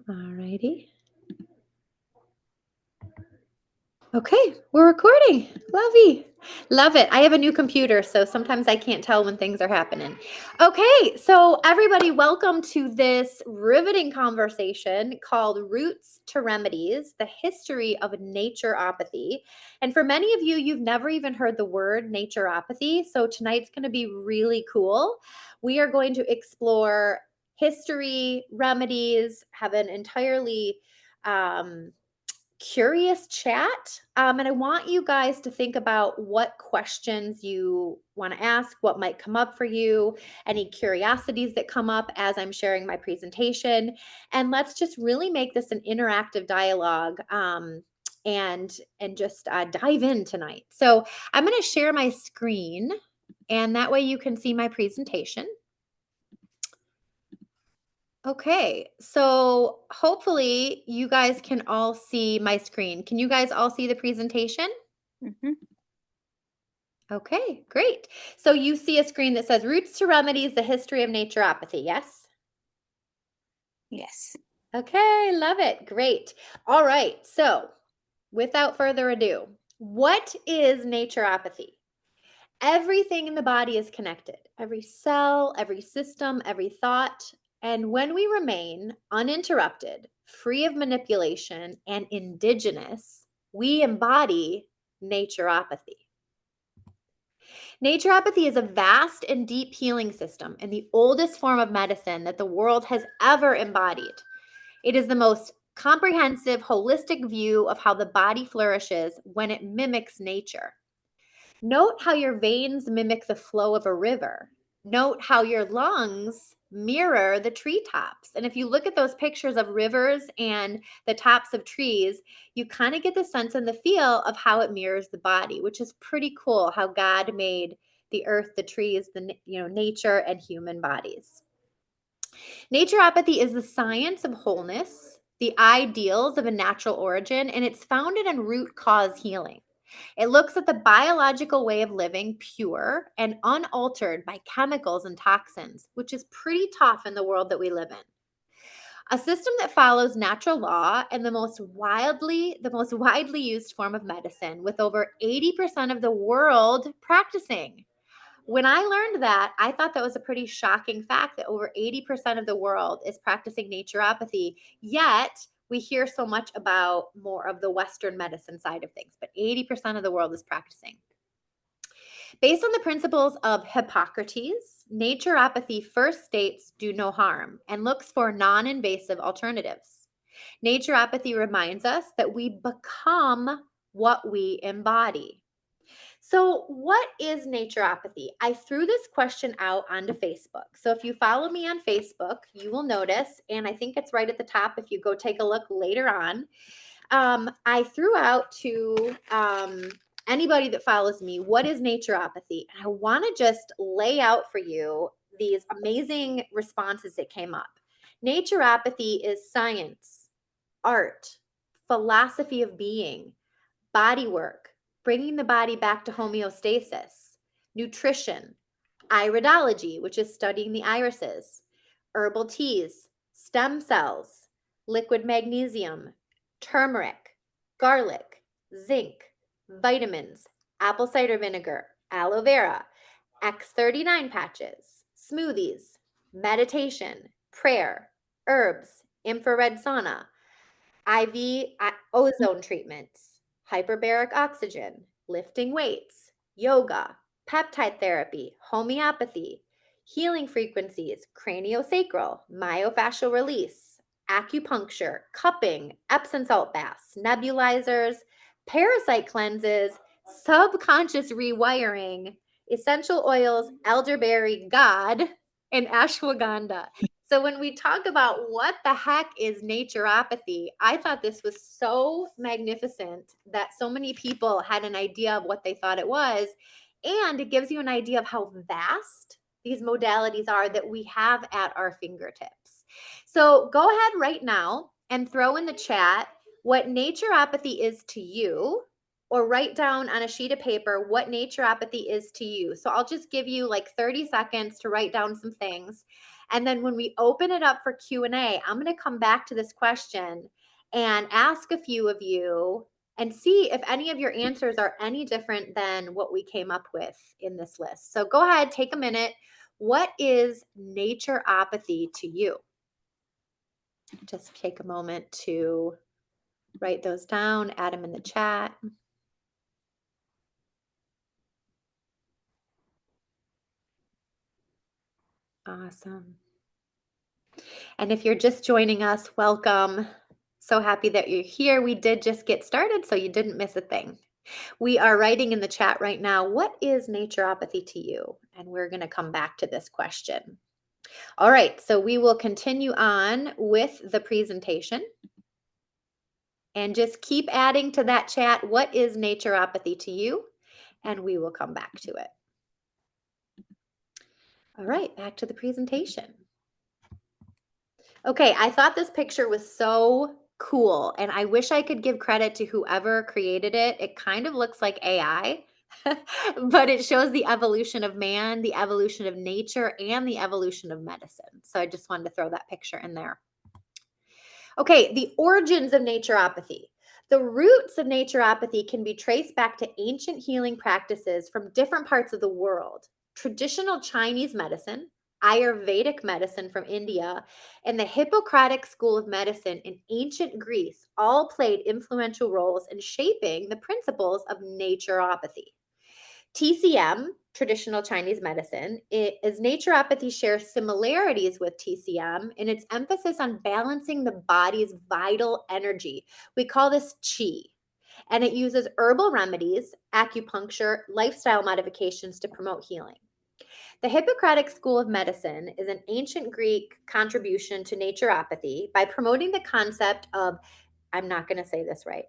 All righty. Okay, we're recording. Lovey. Love it. I have a new computer, so sometimes I can't tell when things are happening. Okay, so everybody, welcome to this riveting conversation called Roots to Remedies, the history of naturopathy. And for many of you, you've never even heard the word naturopathy, so tonight's going to be really cool. We are going to explore history, remedies, have an entirely curious chat. And I want you guys to think about what questions you want to ask, what might come up for you, any curiosities that come up as I'm sharing my presentation. And let's just really make this an interactive dialogue. And just dive in tonight. So I'm going to share my screen, and that way you can see my presentation. Okay, so hopefully you guys can all see my screen. Can you guys all see the presentation? Mm-hmm. Okay, great. So you see a screen that says Roots to Remedies, the History of Naturopathy, yes? Yes. Okay, love it. Great. All right, so without further ado, what is naturopathy? Everything in the body is connected. Every cell, every system, every thought. And when we remain uninterrupted, free of manipulation, and indigenous, we embody naturopathy. Naturopathy is a vast and deep healing system and the oldest form of medicine that the world has ever embodied. It is the most comprehensive, holistic view of how the body flourishes when it mimics nature. Note how your veins mimic the flow of a river. Note how your lungs mirror the treetops. And if you look at those pictures of rivers and the tops of trees, you kind of get the sense and the feel of how it mirrors the body, which is pretty cool how God made the earth, the trees, the nature and human bodies. Naturopathy is the science of wholeness, the ideals of a natural origin, and it's founded in root cause healing. It looks at the biological way of living pure and unaltered by chemicals and toxins, which is pretty tough in the world that we live in. A system that follows natural law and the most widely used form of medicine, with over 80% of the world practicing. When I learned that, I thought that was a pretty shocking fact that over 80% of the world is practicing naturopathy, yet we hear so much about more of the Western medicine side of things, but 80% of the world is practicing. Based on the principles of Hippocrates, naturopathy first states do no harm and looks for non invasive alternatives. Naturopathy reminds us that we become what we embody. So, what is naturopathy? I threw this question out onto Facebook. So, if you follow me on Facebook, you will notice, and I think it's right at the top if you go take a look later on. I threw out to anybody that follows me, what is naturopathy? And I want to just lay out for you these amazing responses that came up. Naturopathy is science, art, philosophy of being, body work, bringing the body back to homeostasis, nutrition, iridology, which is studying the irises, herbal teas, stem cells, liquid magnesium, turmeric, garlic, zinc, vitamins, apple cider vinegar, aloe vera, X39 patches, smoothies, meditation, prayer, herbs, infrared sauna, IV ozone treatments, hyperbaric oxygen, lifting weights, yoga, peptide therapy, homeopathy, healing frequencies, craniosacral, myofascial release, acupuncture, cupping, Epsom salt baths, nebulizers, parasite cleanses, subconscious rewiring, essential oils, elderberry, God, and ashwagandha. So when we talk about what the heck is naturopathy, I thought this was so magnificent that so many people had an idea of what they thought it was. And it gives you an idea of how vast these modalities are that we have at our fingertips. So go ahead right now and throw in the chat what naturopathy is to you, or write down on a sheet of paper what naturopathy is to you. So I'll just give you like 30 seconds to write down some things. And then when we open it up for Q&A, I'm going to come back to this question and ask a few of you and see if any of your answers are any different than what we came up with in this list. So go ahead, take a minute. What is naturopathy to you? Just take a moment to write those down, add them in the chat. Awesome. And if you're just joining us, welcome. So happy that you're here. We did just get started, so you didn't miss a thing. We are writing in the chat right now, what is naturopathy to you? And we're going to come back to this question. All right, so we will continue on with the presentation. And just keep adding to that chat, what is naturopathy to you? And we will come back to it. All right, back to the presentation. Okay, I thought this picture was so cool, and I wish I could give credit to whoever created it. It kind of looks like AI, but it shows the evolution of man, the evolution of nature, and the evolution of medicine. So I just wanted to throw that picture in there. Okay, the origins of naturopathy. The roots of naturopathy can be traced back to ancient healing practices from different parts of the world. Traditional Chinese medicine, Ayurvedic medicine from India, and the Hippocratic school of medicine in ancient Greece all played influential roles in shaping the principles of naturopathy. TCM, traditional Chinese medicine, is naturopathy shares similarities with TCM in its emphasis on balancing the body's vital energy. We call this qi. And it uses herbal remedies, acupuncture, lifestyle modifications to promote healing. The Hippocratic school of medicine is an ancient Greek contribution to naturopathy by promoting the concept of, I'm not going to say this right,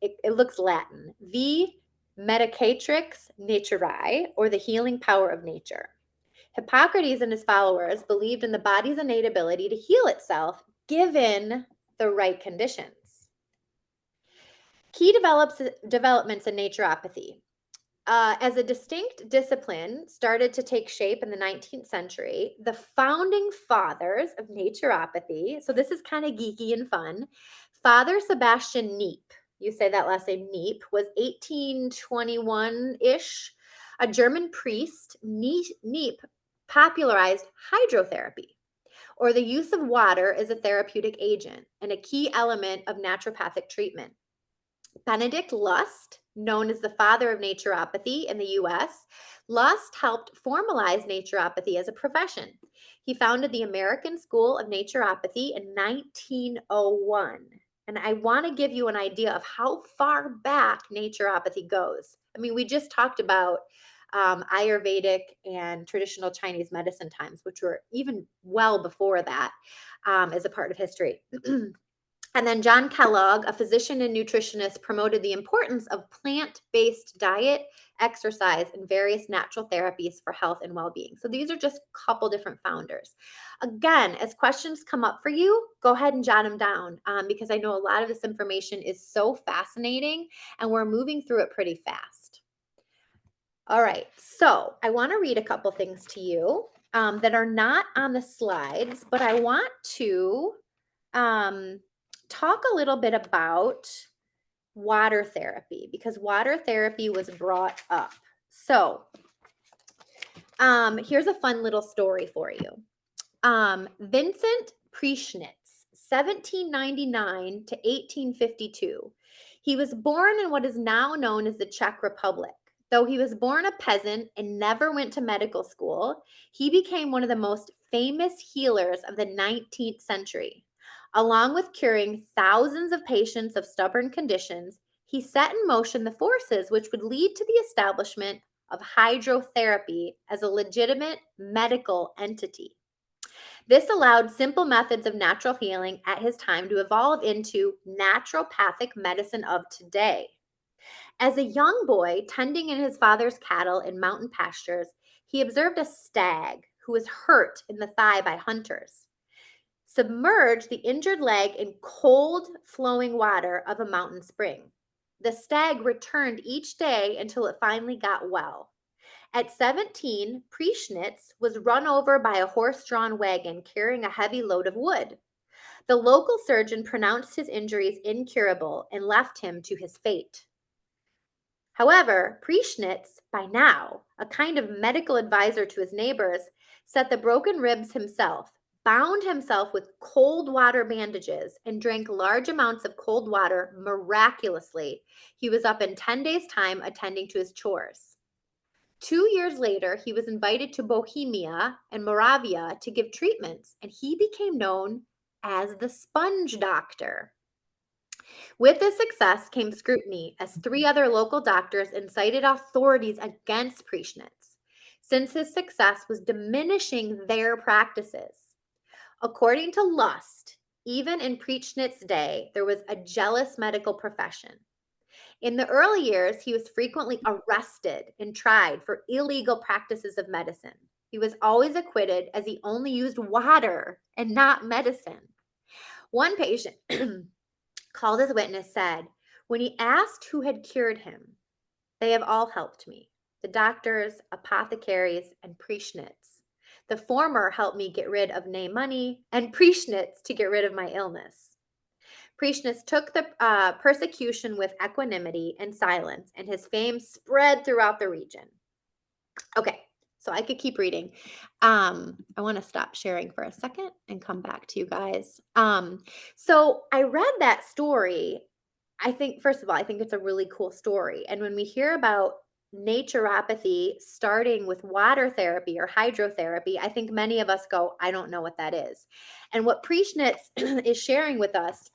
it looks Latin, V medicatrix naturae, or the healing power of nature. Hippocrates and his followers believed in the body's innate ability to heal itself given the right conditions. Key developments in naturopathy. As a distinct discipline started to take shape in the 19th century, the founding fathers of naturopathy, so this is kind of geeky and fun, Father Sebastian Neep, you say that last name Neep, was 1821-ish. A German priest, Neep popularized hydrotherapy, or the use of water as a therapeutic agent and a key element of naturopathic treatment. Benedict Lust, known as the father of naturopathy in the US, Lust helped formalize naturopathy as a profession. He founded the American School of Naturopathy in 1901. And I want to give you an idea of how far back naturopathy goes. I mean, we just talked about Ayurvedic and traditional Chinese medicine times, which were even well before that as a part of history. And then John Kellogg, a physician and nutritionist, promoted the importance of plant-based diet, exercise, and various natural therapies for health and well-being. So these are just a couple different founders. Again, as questions come up for you, go ahead and jot them down because I know a lot of this information is so fascinating and we're moving through it pretty fast. All right, so I want to read a couple things to you that are not on the slides, but I want to talk a little bit about water therapy because water therapy was brought up. So here's a fun little story for you. Vincent Prieshnitz, 1799 to 1852. He was born in what is now known as the Czech Republic. Though he was born a peasant and never went to medical school, he became one of the most famous healers of the 19th century. Along with curing thousands of patients of stubborn conditions, he set in motion the forces which would lead to the establishment of hydrotherapy as a legitimate medical entity. This allowed simple methods of natural healing at his time to evolve into naturopathic medicine of today. As a young boy tending in his father's cattle in mountain pastures, he observed a stag who was hurt in the thigh by hunters. Submerge the injured leg in cold flowing water of a mountain spring. The stag returned each day until it finally got well. At 17, Prieschnitz was run over by a horse-drawn wagon carrying a heavy load of wood. The local surgeon pronounced his injuries incurable and left him to his fate. However, Prieschnitz, by now a kind of medical advisor to his neighbors, set the broken ribs himself, bound himself with cold water bandages, and drank large amounts of cold water miraculously. He was up in 10 days' time attending to his chores. 2 years later, he was invited to Bohemia and Moravia to give treatments, and he became known as the sponge doctor. With this success came scrutiny, as 3 other local doctors incited authorities against Prieschnitz, since his success was diminishing their practices. According to Lust, even in Prieschnitz's day, there was a jealous medical profession. In the early years, he was frequently arrested and tried for illegal practices of medicine. He was always acquitted, as he only used water and not medicine. One patient called as witness said, when he asked who had cured him, "They have all helped me, the doctors, apothecaries, and Prieschnitz. The former helped me get rid of nay money, and Prieschnitz to get rid of my illness." Prieschnitz took the persecution with equanimity and silence, and his fame spread throughout the region. Okay, so I could keep reading. I want to stop sharing for a second and come back to you guys. So I read that story. I think, first of all, I think it's a really cool story. And when we hear about naturopathy starting with water therapy or hydrotherapy, I think many of us go, I don't know what that is. And what Prieschnitz is sharing with us,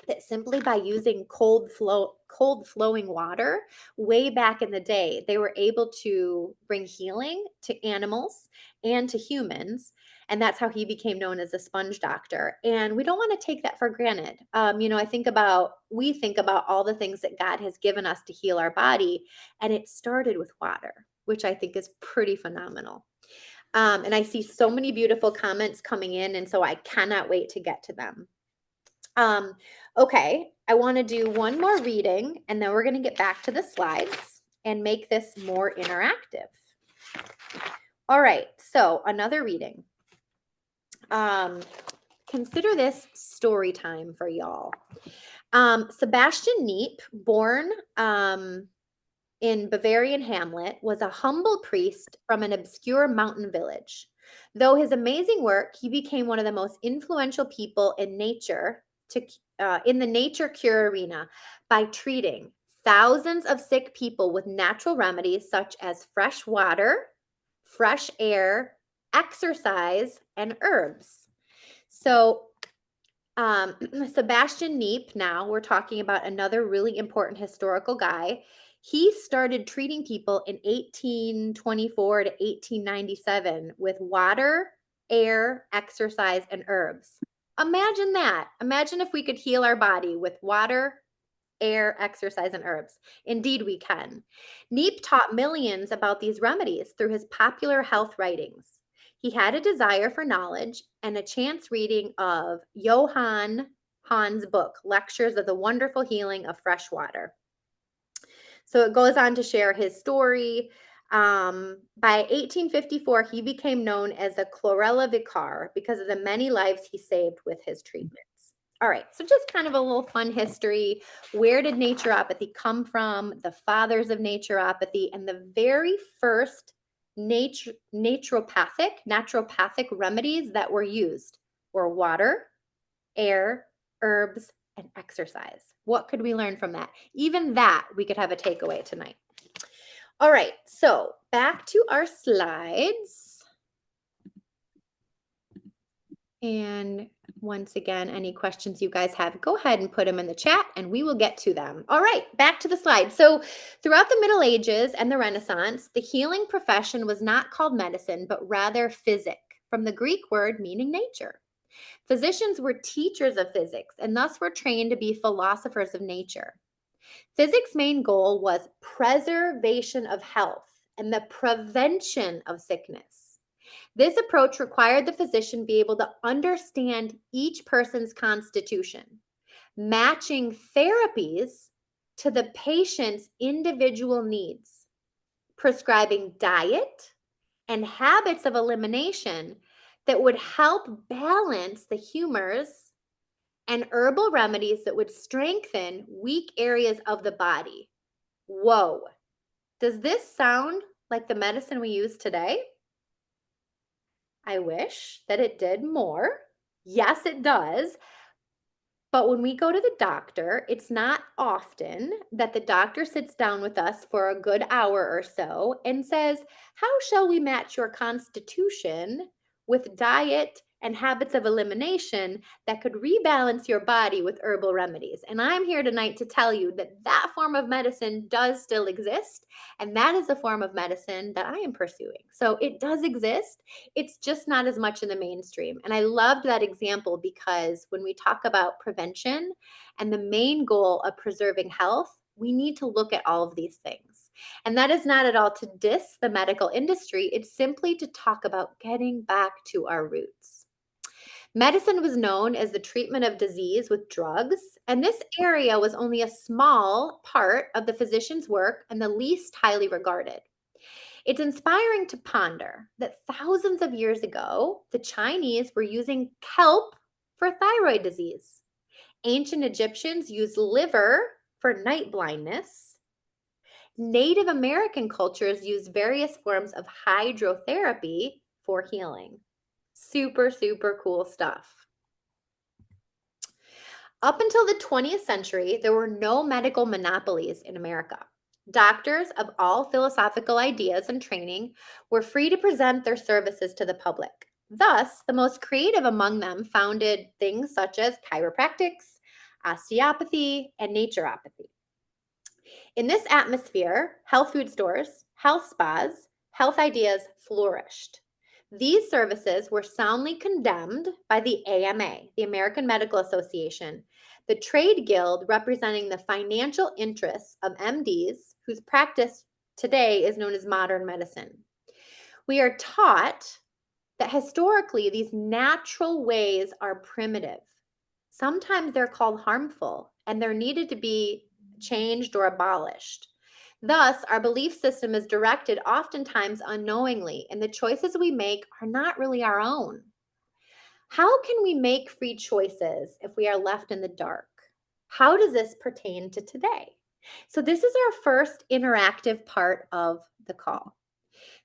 that simply by using cold flowing water way back in the day, they were able to bring healing to animals and to humans. And that's how he became known as a sponge doctor. And we don't want to take that for granted. We think about all the things that God has given us to heal our body. And it started with water, which I think is pretty phenomenal. And I see so many beautiful comments coming in. And so I cannot wait to get to them. Okay, I want to do one more reading, and then we're going to get back to the slides and make this more interactive. All right, so another reading. Consider this story time for y'all. Sebastian Neep, born in Bavarian Hamlet, was a humble priest from an obscure mountain village. Though his amazing work, he became one of the most influential people in in the nature cure arena by treating thousands of sick people with natural remedies such as fresh water, fresh air, exercise, and herbs. So Sebastian Neep, now we're talking about another really important historical guy. He started treating people in 1824 to 1897 with water, air, exercise, and herbs. Imagine that. Imagine if we could heal our body with water, air, exercise, and herbs. Indeed, we can. Neep taught millions about these remedies through his popular health writings. He had a desire for knowledge and a chance reading of Johann Hahn's book, Lectures of the Wonderful Healing of Fresh Water. So it goes on to share his story. By 1854, he became known as a chlorella vicar because of the many lives he saved with his treatments. All right, so just kind of a little fun history. Where did naturopathy come from? The fathers of naturopathy, and the very first naturopathic remedies that were used were water, air, herbs, and exercise. What could we learn from that? Even that, we could have a takeaway tonight. All right, so back to our slides. And once again, any questions you guys have, go ahead and put them in the chat and we will get to them. All right, back to the slide. So throughout the Middle Ages and the Renaissance, the healing profession was not called medicine, but rather physic, from the Greek word meaning nature. Physicians were teachers of physics and thus were trained to be philosophers of nature. Physics' main goal was preservation of health and the prevention of sickness. This approach required the physician be able to understand each person's constitution, matching therapies to the patient's individual needs. prescribing diet and habits of elimination that would help balance the humors, and herbal remedies that would strengthen weak areas of the body. Whoa. Does this sound like the medicine we use today? I wish that it did more. Yes, it does. But when we go to the doctor, it's not often that the doctor sits down with us for a good hour or so and says, how shall we match your constitution with diet and habits of elimination that could rebalance your body with herbal remedies? And I'm here tonight to tell you that that form of medicine does still exist. And that is the form of medicine that I am pursuing. So it does exist. It's just not as much in the mainstream. And I loved that example because when we talk about prevention and the main goal of preserving health, we need to look at all of these things. And that is not at all to diss the medical industry. It's simply to talk about getting back to our roots. Medicine was known as the treatment of disease with drugs, and this area was only a small part of the physician's work and the least highly regarded. It's inspiring to ponder that thousands of years ago, the Chinese were using kelp for thyroid disease. Ancient Egyptians used liver for night blindness. Native American cultures used various forms of hydrotherapy for healing. Super, super cool stuff. Up until the 20th century, there were no medical monopolies in America. Doctors of all philosophical ideas and training were free to present their services to the public. Thus, the most creative among them founded things such as chiropractics, osteopathy, and naturopathy. In this atmosphere, health food stores, health spas, health ideas flourished. These services were soundly condemned by the AMA, the American Medical Association, the trade guild representing the financial interests of MDs whose practice today is known as modern medicine. We are taught that historically these natural ways are primitive. Sometimes they're called harmful and they're needed to be changed or abolished. Thus, our belief system is directed oftentimes unknowingly, and the choices we make are not really our own. How can we make free choices if we are left in the dark? How does this pertain to today? So, this is our first interactive part of the call.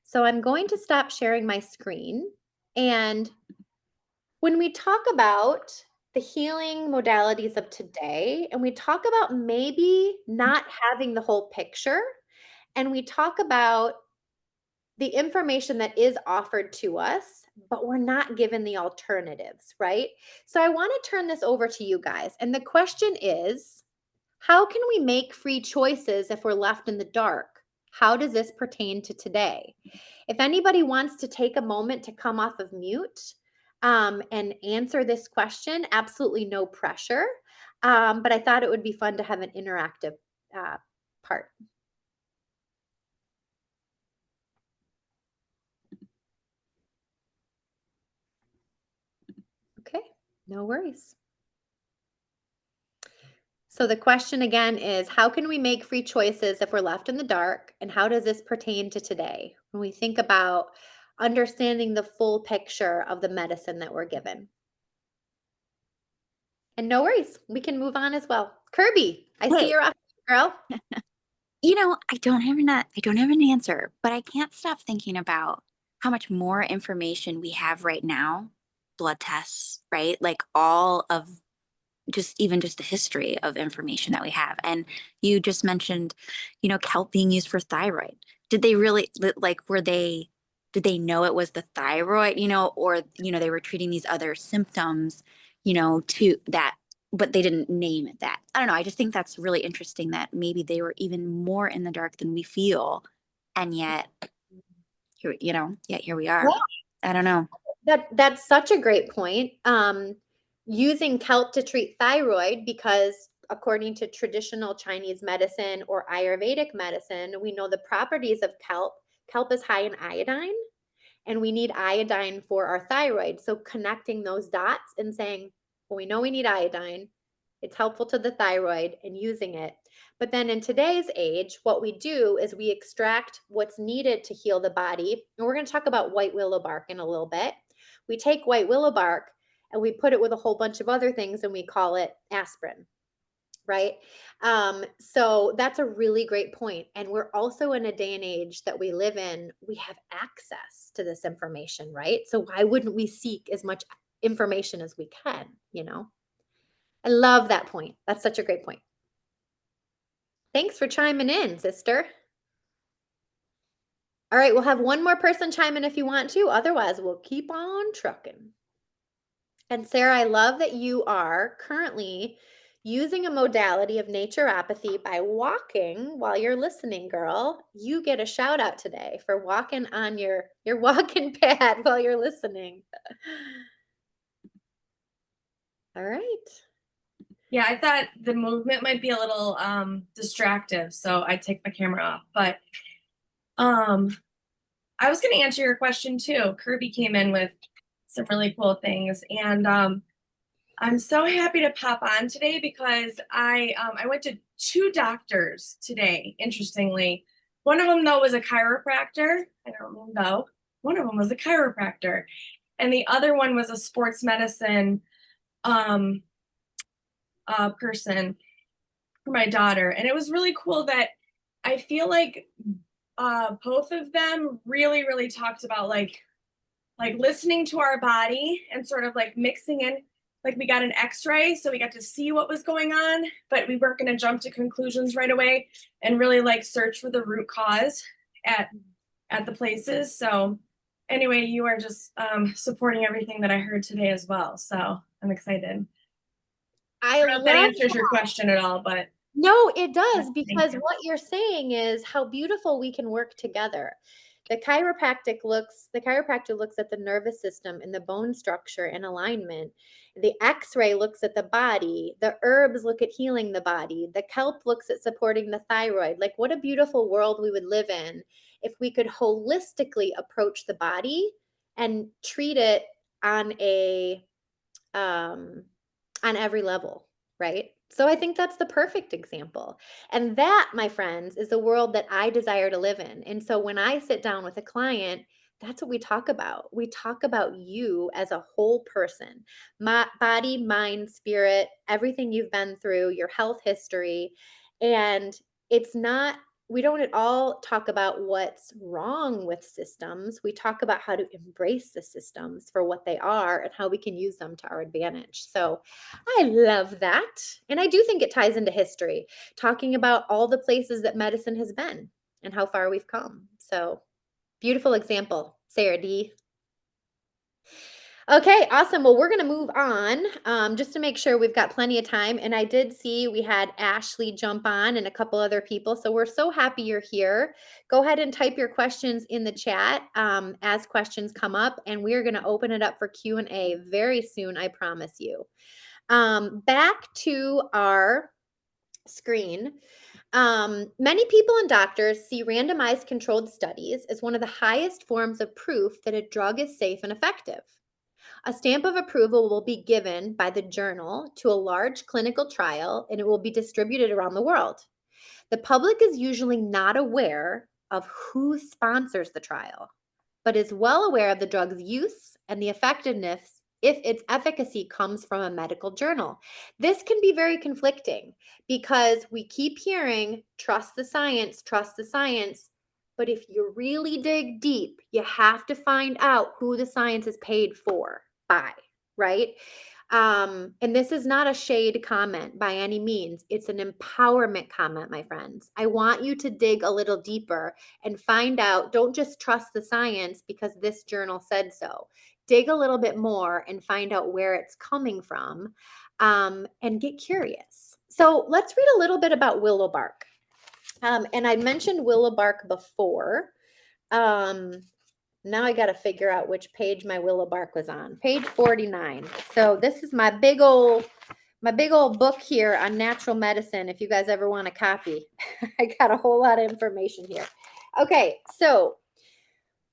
So, I'm going to stop sharing my screen. And when we talk about the healing modalities of today, and we talk about maybe not having the whole picture, and we talk about the information that is offered to us, but we're not given the alternatives, right? So I want to turn this over to you guys. And the question is, how can we make free choices if we're left in the dark? How does this pertain to today? If anybody wants to take a moment to come off of mute and answer this question, absolutely no pressure. But I thought it would be fun to have an interactive part. Okay, no worries. So the question again is, how can we make free choices if we're left in the dark? And how does this pertain to today when we think about understanding the full picture of the medicine that we're given? And no worries, we can move on as well. Kirby, I see Hey, you're off, girl. I don't have an answer, but I can't stop thinking about how much more information we have right now. Blood tests, right? Like all of just the history of information that we have. And you just mentioned, kelp being used for thyroid. Did they really did they know it was the thyroid, or they were treating these other symptoms, to that, but they didn't name it that. I don't know. I just think that's really interesting that maybe they were even more in the dark than we feel. And yet here we are. I don't know. That's such a great point. Using kelp to treat thyroid because according to traditional Chinese medicine or Ayurvedic medicine, we know the properties of kelp. Kelp is high in iodine, and we need iodine for our thyroid. So connecting those dots and saying, well, we know we need iodine. It's helpful to the thyroid and using it. But then in today's age, what we do is we extract what's needed to heal the body. And we're going to talk about white willow bark in a little bit. We take white willow bark and we put it with a whole bunch of other things and we call it aspirin, right? So that's a really great point. And we're also in a day and age that we live in, we have access to this information, right? So why wouldn't we seek as much information as we can, you know? I love that point. That's such a great point. Thanks for chiming in, sister. All right, we'll have one more person chime in if you want to. Otherwise, we'll keep on trucking. And Sarah, I love that you are currently using a modality of naturopathy by walking while you're listening, girl. You get a shout out today for walking on your walking pad while you're listening. All right. Yeah, I thought the movement might be a little distractive, so I take my camera off. But I was going to answer your question too. Kirby came in with some really cool things, and I'm so happy to pop on today because I went to 2 doctors today. Interestingly, one of them though was a chiropractor. I don't know. One of them was a chiropractor, and the other one was a sports medicine person for my daughter. And it was really cool that I feel like both of them really talked about like listening to our body and sort of like mixing in, like we got an x-ray, so we got to see what was going on, but we weren't going to jump to conclusions right away and really like search for the root cause at the places. So anyway, you are just supporting everything that I heard today as well, so I'm excited. I don't know if that answers your question at all, but no, it does, because what you're saying is how beautiful we can work together. The chiropractor looks at the nervous system and the bone structure and alignment. The x-ray looks at the body. The herbs look at healing the body. The kelp looks at supporting the thyroid. Like, what a beautiful world we would live in if we could holistically approach the body and treat it on a on every level, right? So I think that's the perfect example. And that, my friends, is the world that I desire to live in. And so when I sit down with a client, that's what we talk about. We talk about you as a whole person, my body, mind, spirit, everything you've been through, your health history. And it's not, we don't at all talk about what's wrong with systems. We talk about how to embrace the systems for what they are and how we can use them to our advantage. So I love that. And I do think it ties into history, talking about all the places that medicine has been and how far we've come. So beautiful example, Sarah D. Okay, awesome. Well, we're going to move on just to make sure we've got plenty of time. And I did see we had Ashley jump on and a couple other people. So we're so happy you're here. Go ahead and type your questions in the chat as questions come up. And we're going to open it up for Q&A very soon, I promise you. Back to our screen. Many people and doctors see randomized controlled studies as one of the highest forms of proof that a drug is safe and effective. A stamp of approval will be given by the journal to a large clinical trial, and it will be distributed around the world. The public is usually not aware of who sponsors the trial, but is well aware of the drug's use and the effectiveness if its efficacy comes from a medical journal. This can be very conflicting because we keep hearing, trust the science, trust the science. But if you really dig deep, you have to find out who the science is paid for by, right? And this is not a shade comment by any means. It's an empowerment comment, my friends. I want you to dig a little deeper and find out, don't just trust the science because this journal said so. Dig a little bit more and find out where it's coming from and get curious. So let's read a little bit about willow bark. And I mentioned willow bark before. Now I got to figure out which page my willow bark was on. Page 49. So this is my big old book here on natural medicine. If you guys ever want a copy, I got a whole lot of information here. Okay, so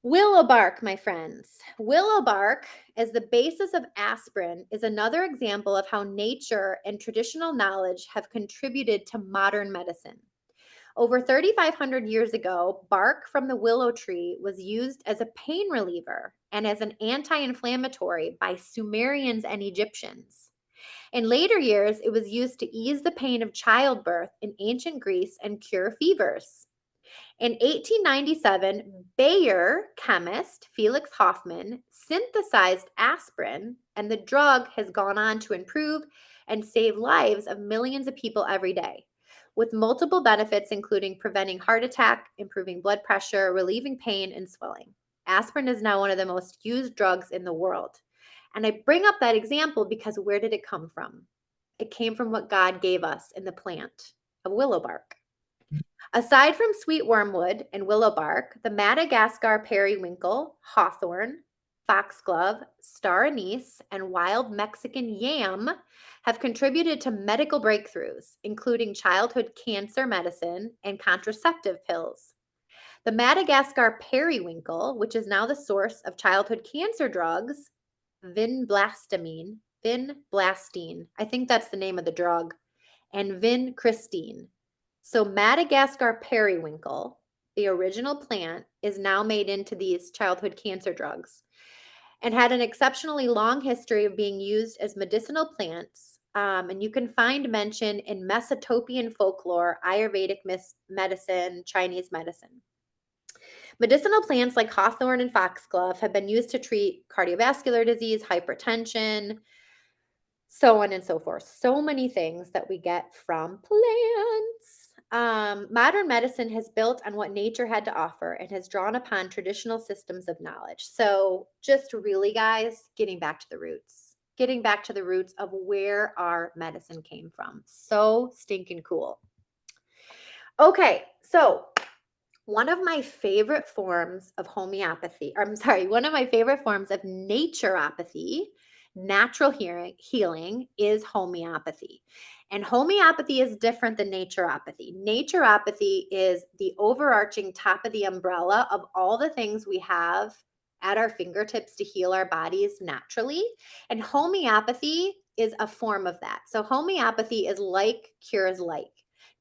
Willow bark, my friends. Willow bark, as the basis of aspirin, is another example of how nature and traditional knowledge have contributed to modern medicine. Over 3,500 years ago, bark from the willow tree was used as a pain reliever and as an anti inflammatory by Sumerians and Egyptians. In later years, it was used to ease the pain of childbirth in ancient Greece and cure fevers. In 1897, Bayer chemist Felix Hoffmann synthesized aspirin, and the drug has gone on to improve and save lives of millions of people every day, with multiple benefits including preventing heart attack, improving blood pressure, relieving pain, and swelling. Aspirin is now one of the most used drugs in the world. And I bring up that example because where did it come from? It came from what God gave us in the plant of willow bark. Aside from sweet wormwood and willow bark, the Madagascar periwinkle, hawthorn, foxglove, star anise, and wild Mexican yam have contributed to medical breakthroughs, including childhood cancer medicine and contraceptive pills. The Madagascar periwinkle, which is now the source of childhood cancer drugs, vinblastine, I think that's the name of the drug, and vincristine. So Madagascar periwinkle, the original plant, is now made into these childhood cancer drugs and had an exceptionally long history of being used as medicinal plants. And you can find mention in Mesopotamian folklore, Ayurvedic medicine, Chinese medicine. Medicinal plants like hawthorn and foxglove have been used to treat cardiovascular disease, hypertension, so on and so forth. So many things that we get from plants. Modern medicine has built on what nature had to offer and has drawn upon traditional systems of knowledge. So, just really, guys, getting back to the roots of where our medicine came from. So stinking cool. Okay, so one of my favorite forms of naturopathy natural healing, is homeopathy. And homeopathy is different than naturopathy. Naturopathy is the overarching top of the umbrella of all the things we have at our fingertips to heal our bodies naturally. And homeopathy is a form of that. So homeopathy is like cures like.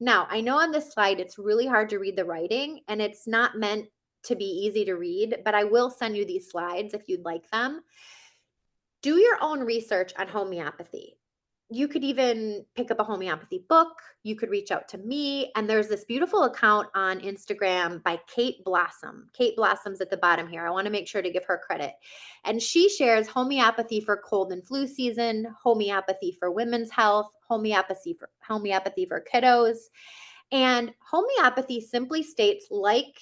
Now, I know on this slide it's really hard to read the writing and it's not meant to be easy to read, but I will send you these slides if you'd like them. Do your own research on homeopathy. You could even pick up a homeopathy book. You could reach out to me. And there's this beautiful account on Instagram by Kate Blossom. Kate Blossom's at the bottom here. I want to make sure to give her credit. And she shares homeopathy for cold and flu season, homeopathy for women's health, homeopathy for kiddos. And homeopathy simply states like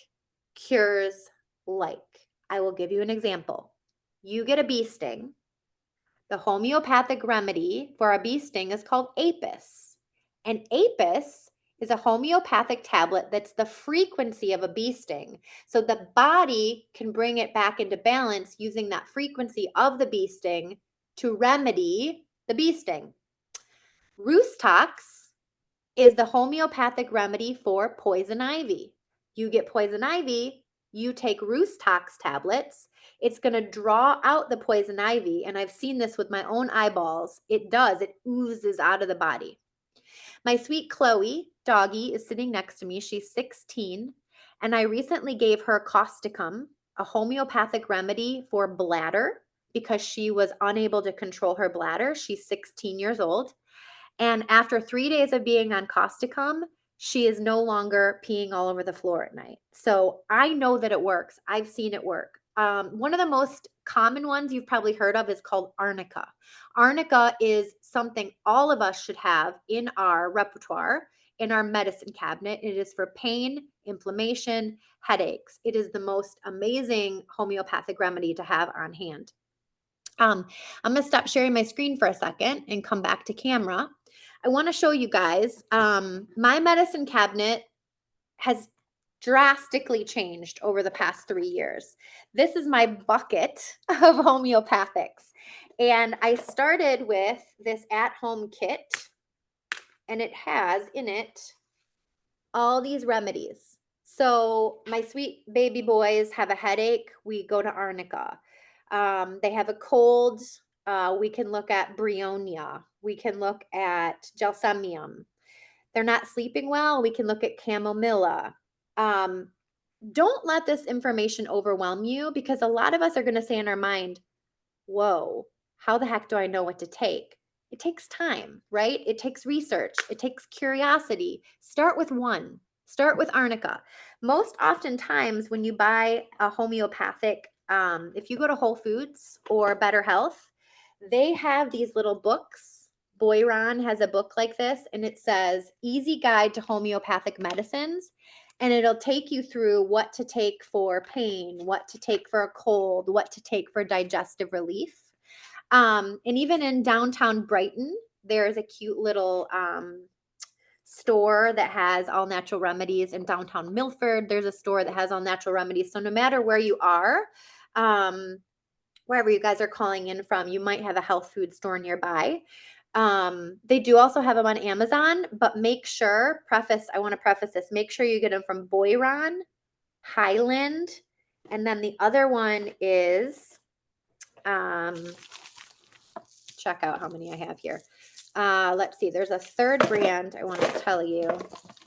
cures like. I will give you an example. You get a bee sting. The homeopathic remedy for a bee sting is called apis. And apis is a homeopathic tablet that's the frequency of a bee sting. So the body can bring it back into balance using that frequency of the bee sting to remedy the bee sting. Rhus tox is the homeopathic remedy for poison ivy. You get poison ivy, you take Rhus tox tablets. It's going to draw out the poison ivy. And I've seen this with my own eyeballs. It oozes out of the body. My sweet Chloe, doggy, is sitting next to me. She's 16. And I recently gave her causticum, a homeopathic remedy for bladder, because she was unable to control her bladder. She's 16 years old. And after 3 days of being on causticum, she is no longer peeing all over the floor at night. So I know that it works. I've seen it work. One of the most common ones you've probably heard of is called arnica. Arnica is something all of us should have in our repertoire, in our medicine cabinet. It is for pain, inflammation, headaches. It is the most amazing homeopathic remedy to have on hand. I'm going to stop sharing my screen for a second and come back to camera. I want to show you guys, my medicine cabinet has drastically changed over the past 3 years. This is my bucket of homeopathics. And I started with this at-home kit, and it has in it all these remedies. So my sweet baby boys have a headache, we go to arnica. They have a cold, we can look at bryonia. We can look at gelsemium. They're not sleeping well, we can look at chamomilla. Um, don't let this information overwhelm you, because a lot of us are going to say in our mind, whoa, how the heck do I know what to take? It takes time, right? It takes research, it takes curiosity. Start with one, start with arnica. Most oftentimes, when you buy a homeopathic, if you go to Whole Foods or Better Health, they have these little books. Boyron has a book like this, and it says Easy Guide to Homeopathic Medicines. And it'll take you through what to take for pain, what to take for a cold, what to take for digestive relief. And even in downtown Brighton, there's a cute little store that has all natural remedies. In downtown Milford, there's a store that has all natural remedies. So no matter where you are, wherever you guys are calling in from, you might have a health food store nearby. They do also have them on Amazon, but make sure, I want to preface this, make sure you get them from Boyron, Highland, and then the other one is, check out how many I have here. Let's see, there's a third brand I want to tell you.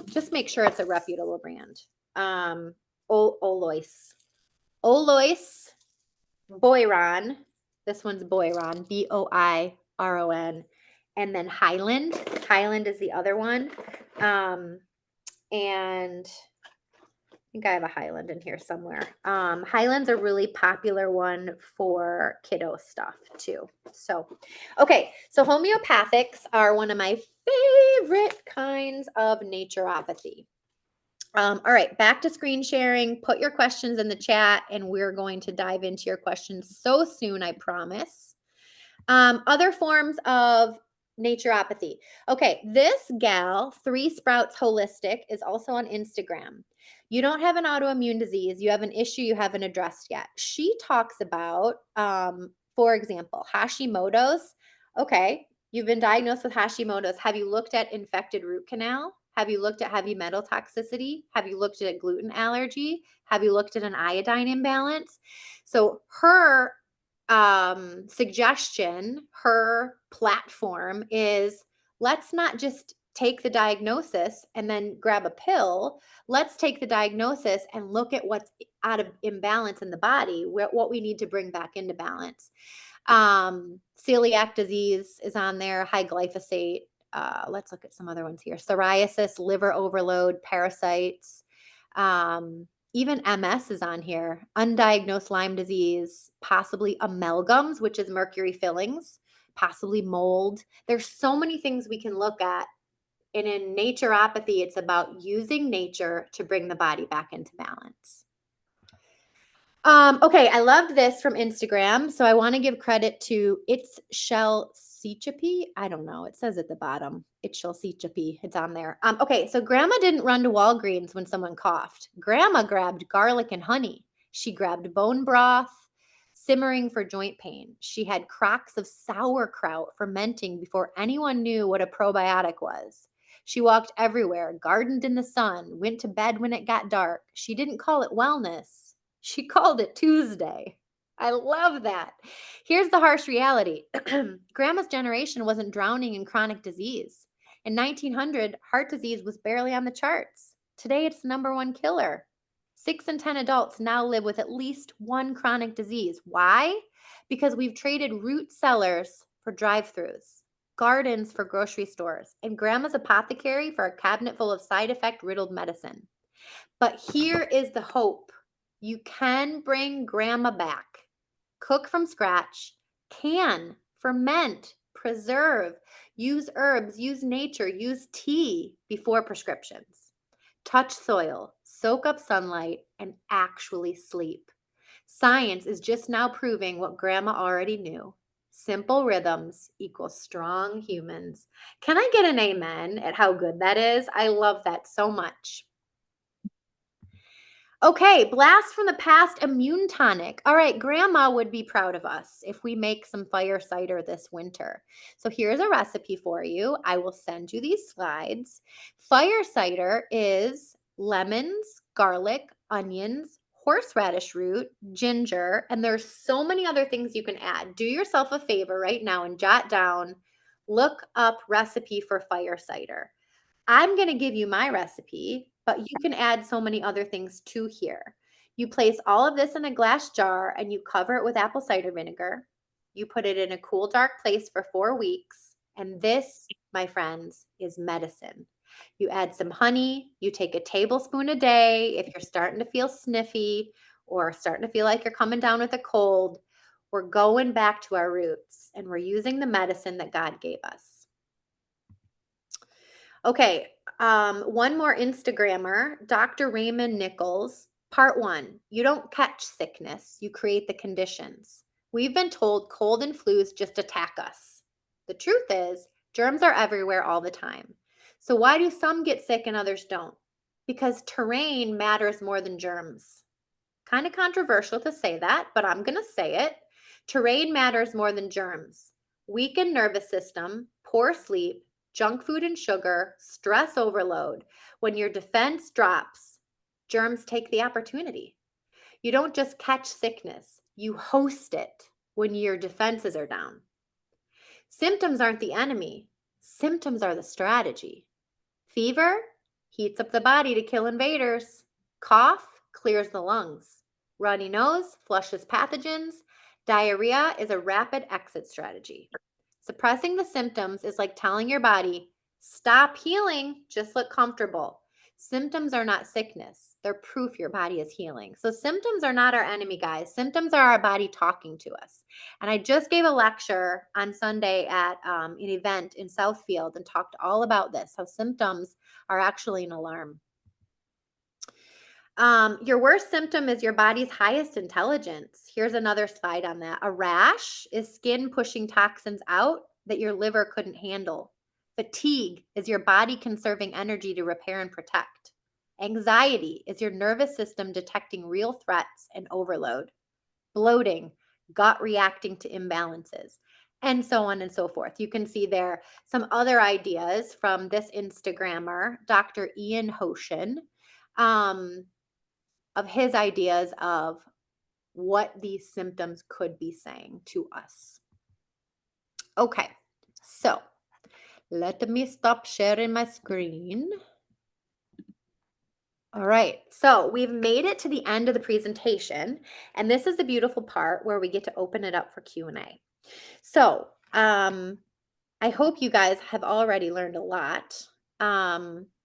Just make sure it's a reputable brand. Olois, Boyron. This one's Boyron, Boiron. And then Highland. Highland is the other one. And I think I have a Highland in here somewhere. Highland's a really popular one for kiddo stuff too. So, okay. So homeopathics are one of my favorite kinds of naturopathy. All right, back to screen sharing. Put your questions in the chat, and we're going to dive into your questions so soon, I promise. Other forms of naturopathy. Okay, this gal, Three Sprouts Holistic, is also on Instagram. You don't have an autoimmune disease, you have an issue you haven't addressed yet. She talks about, for example, Hashimoto's. Okay, you've been diagnosed with Hashimoto's. Have you looked at infected root canal? Have you looked at heavy metal toxicity? Have you looked at gluten allergy? Have you looked at an iodine imbalance? So her suggestion, her platform is, let's not just take the diagnosis and then grab a pill. Let's take the diagnosis and look at what's out of imbalance in the body, what we need to bring back into balance. Celiac disease is on there, high glyphosate. Let's look at some other ones here. Psoriasis, liver overload, parasites. Even MS is on here. Undiagnosed Lyme disease, possibly amalgams, which is mercury fillings, possibly mold. There's so many things we can look at. And in naturopathy, it's about using nature to bring the body back into balance. Okay, I loved this from Instagram. So I want to give credit to It's Shell Sichapi. I don't know. It says at the bottom, It's Shell Sichapi. It's on there. Okay, so grandma didn't run to Walgreens when someone coughed. Grandma grabbed garlic and honey. She grabbed bone broth, simmering for joint pain. She had crocks of sauerkraut fermenting before anyone knew what a probiotic was. She walked everywhere, gardened in the sun, went to bed when it got dark. She didn't call it wellness. She called it Tuesday. I love that. Here's the harsh reality. Grandma's generation wasn't drowning in chronic disease. In 1900, heart disease was barely on the charts. Today, it's the #1 killer. 6 in 10 adults now live with at least one chronic disease. Why? Because we've traded root cellars for drive-thrus, gardens for grocery stores, and grandma's apothecary for a cabinet full of side effect riddled medicine. But here is the hope. You can bring grandma back. Cook from scratch, can, ferment, preserve, use herbs, use nature, use tea before prescriptions. Touch soil, soak up sunlight, and actually sleep. Science is just now proving what grandma already knew. Simple rhythms equal strong humans. Can I get an amen at how good that is? I love that so much. Okay, blast from the past immune tonic. All right, grandma would be proud of us if we make some fire cider this winter. So here's a recipe for you. I will send you these slides. Fire cider is lemons, garlic, onions, horseradish root, ginger, and there's so many other things you can add. Do yourself a favor right now and jot down, look up recipe for fire cider. I'm going to give you my recipe, but you can add so many other things too here. You place all of this in a glass jar and you cover it with apple cider vinegar. You put it in a cool, dark place for 4 weeks. And this, my friends, is medicine. You add some honey. You take a tablespoon a day if you're starting to feel sniffy or starting to feel like you're coming down with a cold. We're going back to our roots and we're using the medicine that God gave us. Okay, one more Instagrammer, Dr. Raymond Nichols. Part 1, you don't catch sickness, you create the conditions. We've been told cold and flus just attack us. The truth is, germs are everywhere all the time. So why do some get sick and others don't? Because terrain matters more than germs. Kind of controversial to say that, but I'm going to say it. Terrain matters more than germs. Weakened nervous system, poor sleep, junk food and sugar, stress overload. When your defense drops, germs take the opportunity. You don't just catch sickness, you host it when your defenses are down. Symptoms aren't the enemy, symptoms are the strategy. Fever heats up the body to kill invaders. Cough clears the lungs. Runny nose flushes pathogens. Diarrhea is a rapid exit strategy. Suppressing the symptoms is like telling your body, stop healing, just look comfortable. Symptoms are not sickness. They're proof your body is healing. So symptoms are not our enemy, guys. Symptoms are our body talking to us. And I just gave a lecture on Sunday at an event in Southfield and talked all about this, how symptoms are actually an alarm. Your worst symptom is your body's highest intelligence. Here's another slide on that. A rash is skin pushing toxins out that your liver couldn't handle. Fatigue is your body conserving energy to repair and protect. Anxiety is your nervous system detecting real threats and overload. Bloating, gut reacting to imbalances, and so on and so forth. You can see there some other ideas from this Instagrammer, Dr. Ian Hoshin, of his ideas of what these symptoms could be saying to us. Okay, so let me stop sharing my screen. All right, so we've made it to the end of the presentation, and this is the beautiful part where we get to open it up for Q&A. So I hope you guys have already learned a lot.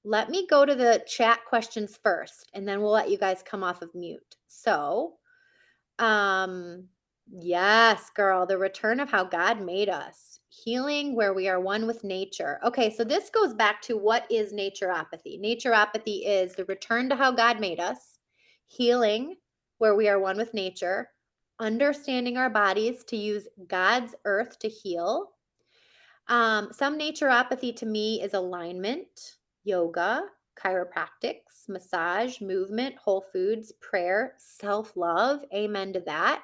Let me go to the chat questions first, and then we'll let you guys come off of mute. So, yes, girl, the return of how God made us. Healing where we are one with nature. Okay, so this goes back to what is naturopathy. Naturopathy is the return to how God made us, healing where we are one with nature, understanding our bodies to use God's earth to heal. Some naturopathy to me is alignment, yoga, chiropractics, massage, movement, whole foods, prayer, self-love. Amen to that.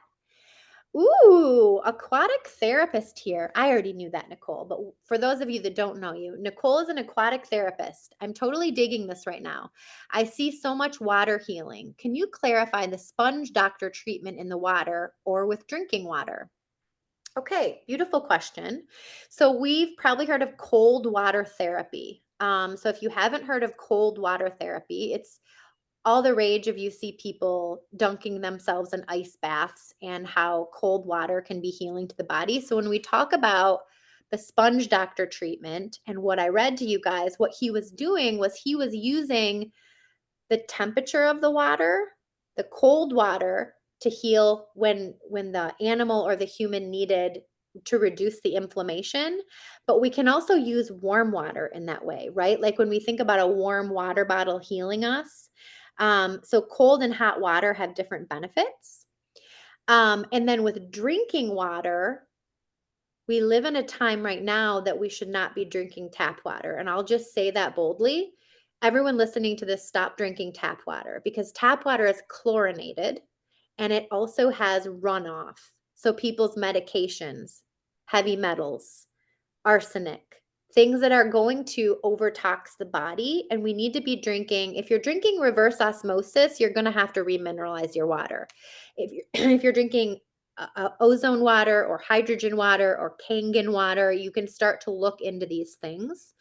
Ooh, aquatic therapist here. I already knew that, Nicole, but for those of you that don't know you, Nicole is an aquatic therapist. I'm totally digging this right now. I see so much water healing. Can you clarify the sponge doctor treatment in the water or with drinking water? Okay, beautiful question. So we've probably heard of cold water therapy. So if you haven't heard of cold water therapy, it's all the rage of you see people dunking themselves in ice baths and how cold water can be healing to the body. So when we talk about the sponge doctor treatment and what I read to you guys, what he was doing was he was using the temperature of the water, the cold water to heal when the animal or the human needed to reduce the inflammation. But we can also use warm water in that way, right? Like when we think about a warm water bottle healing us. So cold and hot water have different benefits. And then with drinking water, we live in a time right now that we should not be drinking tap water. And I'll just say that boldly. Everyone listening to this, stop drinking tap water because tap water is chlorinated and it also has runoff. So people's medications, heavy metals, arsenic, things that are going to overtax the body. And we need to be drinking, if you're drinking reverse osmosis, you're going to have to remineralize your water. If you're, if you're drinking ozone water or hydrogen water or Kangen water, you can start to look into these things.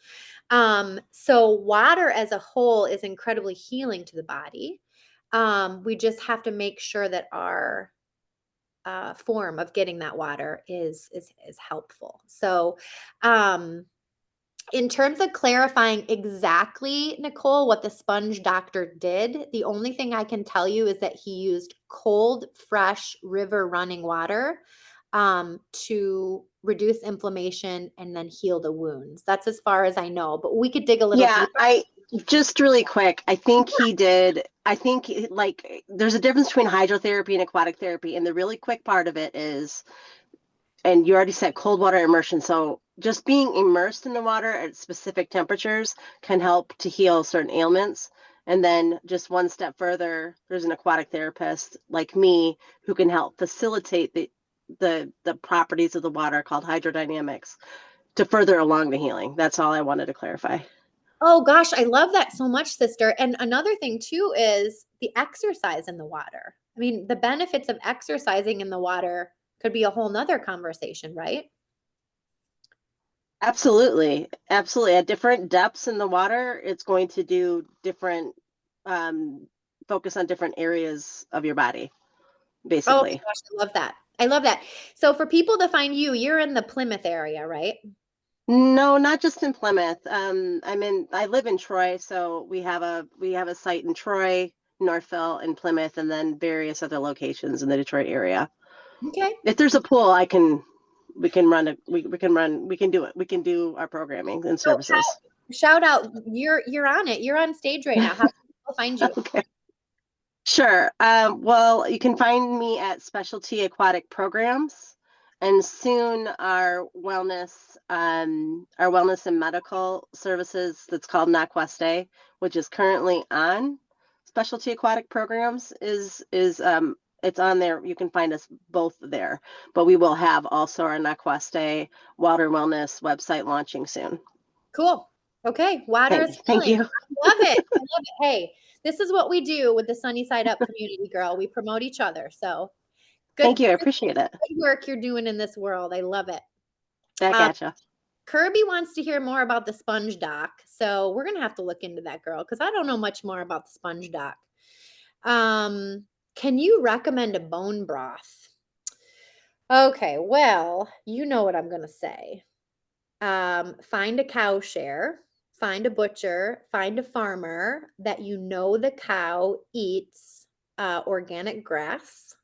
So water as a whole is incredibly healing to the body. We just have to make sure that our form of getting that water is helpful. So, in terms of clarifying exactly, Nicole, what the sponge doctor did, the only thing I can tell you is that he used cold, fresh river running water to reduce inflammation and then heal the wounds. That's as far as I know, but we could dig a little Yeah, deeper. I just really quick, I think he did, like there's a difference between hydrotherapy and aquatic therapy. And the really quick part of it is, and you already said cold water immersion. So just being immersed in the water at specific temperatures can help to heal certain ailments. And then just one step further, there's an aquatic therapist like me who can help facilitate the properties of the water called hydrodynamics to further along the healing. That's all I wanted to clarify. Oh gosh, I love that so much, sister. And another thing too is the exercise in the water. I mean, the benefits of exercising in the water could be a whole nother conversation, right? Absolutely. Absolutely. At different depths in the water, it's going to do different, focus on different areas of your body, Oh my basically. gosh, I love that. I love that. So for people to find you, you're in the Plymouth area, right? No, not just in Plymouth. I live in Troy, so we have a site in Troy, Northville, and Plymouth, and then various other locations in the Detroit area. Okay. If there's a pool, we can run we can do it. We can do our programming and So services. shout out. You're on it. You're on stage right now. How can people find you? Okay. Sure. Well, you can find me at Specialty Aquatic Programs, and soon our wellness and medical services that's called NAQueste, which is currently on Specialty Aquatic Programs, is it's on there. You can find us both there, but we will have also our NAQueste Water Wellness website launching soon. Cool. Okay. Water is Thank healing. you. I love it. I love it. Hey, this is what we do with the Sunny Side Up community, girl. We promote each other. So Thank good, you. I appreciate it. good work you're doing in this world. I love it. Back Um, at you. Kirby wants to hear more about the sponge doc. So we're gonna have to look into that, girl, because I don't know much more about the sponge doc. Can you recommend a bone broth? Okay, well, you know what I'm gonna say. Find a cow share, find a butcher, find a farmer that you know the cow eats organic grass,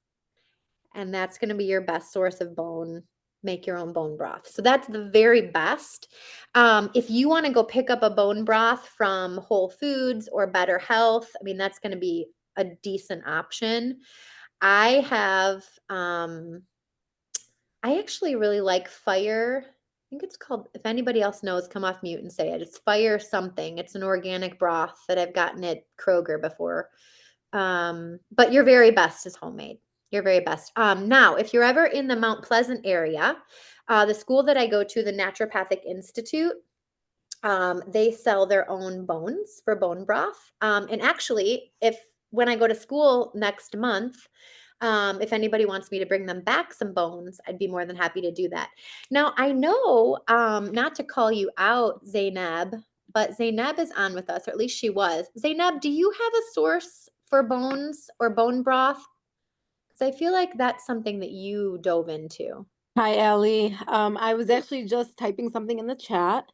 and that's going to be your best source of bone. Make your own bone broth. So that's the very best. If you want to go pick up a bone broth from Whole Foods or Better Health, I mean, that's going to be a decent option. I have I actually really like Fire. I think it's called, if anybody else knows, come off mute and say it. It's Fire something. It's an organic broth that I've gotten at Kroger before. But your very best is homemade. Your very best. Now, if you're ever in the Mount Pleasant area, the school that I go to, the Naturopathic Institute, they sell their own bones for bone broth. And actually, if when I go to school next month, if anybody wants me to bring them back some bones, I'd be more than happy to do that. Now, I know, not to call you out, Zainab, but Zainab is on with us, or at least she was. Zainab, do you have a source for bones or bone broth? Because I feel like that's something that you dove into. Hi, Ellie. I was actually just typing something in the chat.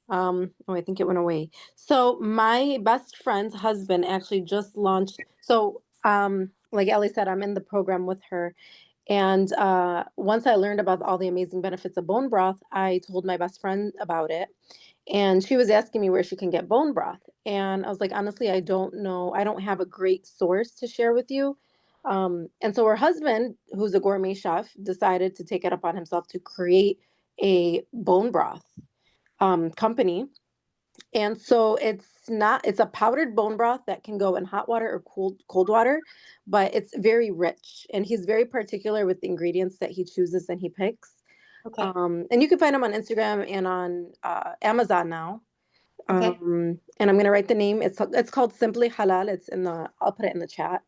Oh, I think it went away. So my best friend's husband actually just launched. So, like Ellie said, I'm in the program with her. And once I learned about all the amazing benefits of bone broth, I told my best friend about it. And she was asking me where she can get bone broth. And I was like, honestly, I don't know. I don't have a great source to share with you. And so her husband, who's a gourmet chef, decided to take it upon himself to create a bone broth company. And so it's a powdered bone broth that can go in hot water or cold water, but it's very rich. And he's very particular with the ingredients that he chooses and he picks. Okay. And you can find them on Instagram and on Amazon now. Okay. And I'm gonna write the name. It's called Simply Halal. I'll put it in the chat.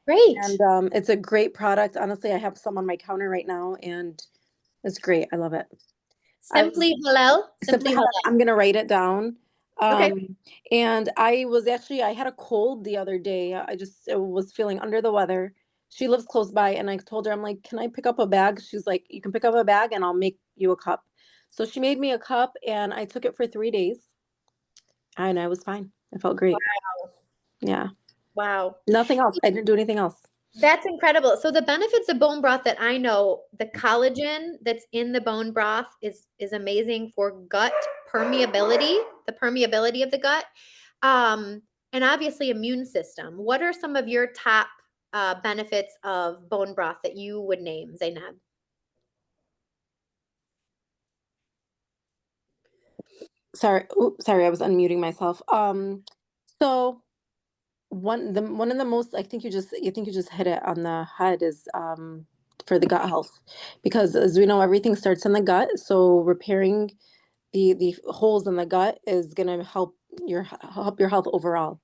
Great. And it's a great product. Honestly, I have some on my counter right now, and it's great. I love it. Simply Halal. Simply Simply Halal. Halal. I'm gonna write it down. Okay. And I had a cold the other day. I just was feeling under the weather. She lives close by, and I told her, I'm like, can I pick up a bag? She's like, you can pick up a bag, and I'll make you a cup. So she made me a cup, and I took it for 3 days, and I was fine. I felt great. Yeah. Wow. Nothing else. I didn't do anything else. That's incredible. So the benefits of bone broth that I know, the collagen that's in the bone broth is amazing for gut permeability, the permeability of the gut, and obviously immune system. What are some of your top benefits of bone broth that you would name, Zainab? Sorry. Oops, sorry, I was unmuting myself. So one of the most, I think you just hit it on the head, is for the gut health, because as we know, everything starts in the gut. So repairing the holes in the gut is gonna help your health overall.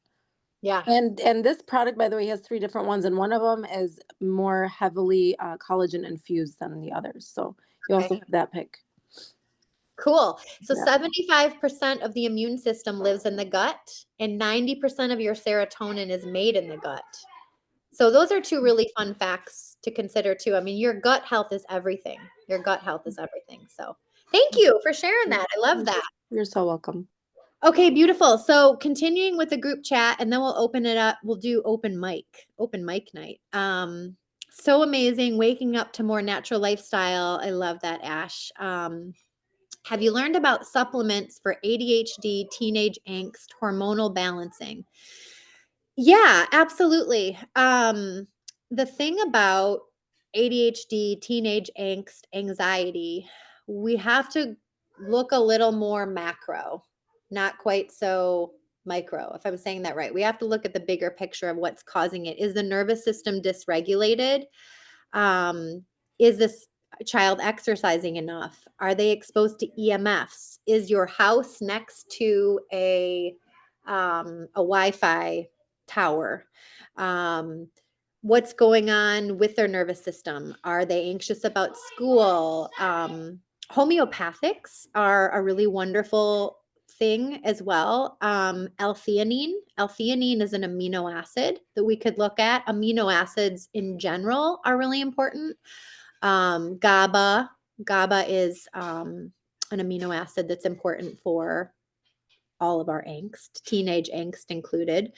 Yeah. And this product, by the way, has 3 different ones, and one of them is more heavily collagen infused than the others. So you also Okay. have that pick. Cool. So Yeah. 75% of the immune system lives in the gut, and 90% of your serotonin is made in the gut. So those are two really fun facts to consider too. I mean, your gut health is everything. Your gut health is everything. So thank you for sharing that. I love that. You're so welcome. Okay, beautiful. So continuing with the group chat, and then we'll open it up. We'll do open mic night. So amazing. Waking up to more natural lifestyle. I love that, Ash. Have you learned about supplements for ADHD, teenage angst, hormonal balancing? Yeah, absolutely. The thing about ADHD, teenage angst, anxiety, we have to look a little more macro, not quite so micro, if I'm saying that right. We have to look at the bigger picture of what's causing it. Is the nervous system dysregulated? Is this child exercising enough? Are they exposed to EMFs? Is your house next to a Wi-Fi tower? What's going on with their nervous system? Are they anxious about school? Homeopathics are a really wonderful thing as well. L-theanine. L-theanine is an amino acid that we could look at. Amino acids in general are really important. GABA. GABA is an amino acid that's important for all of our angst, teenage angst included.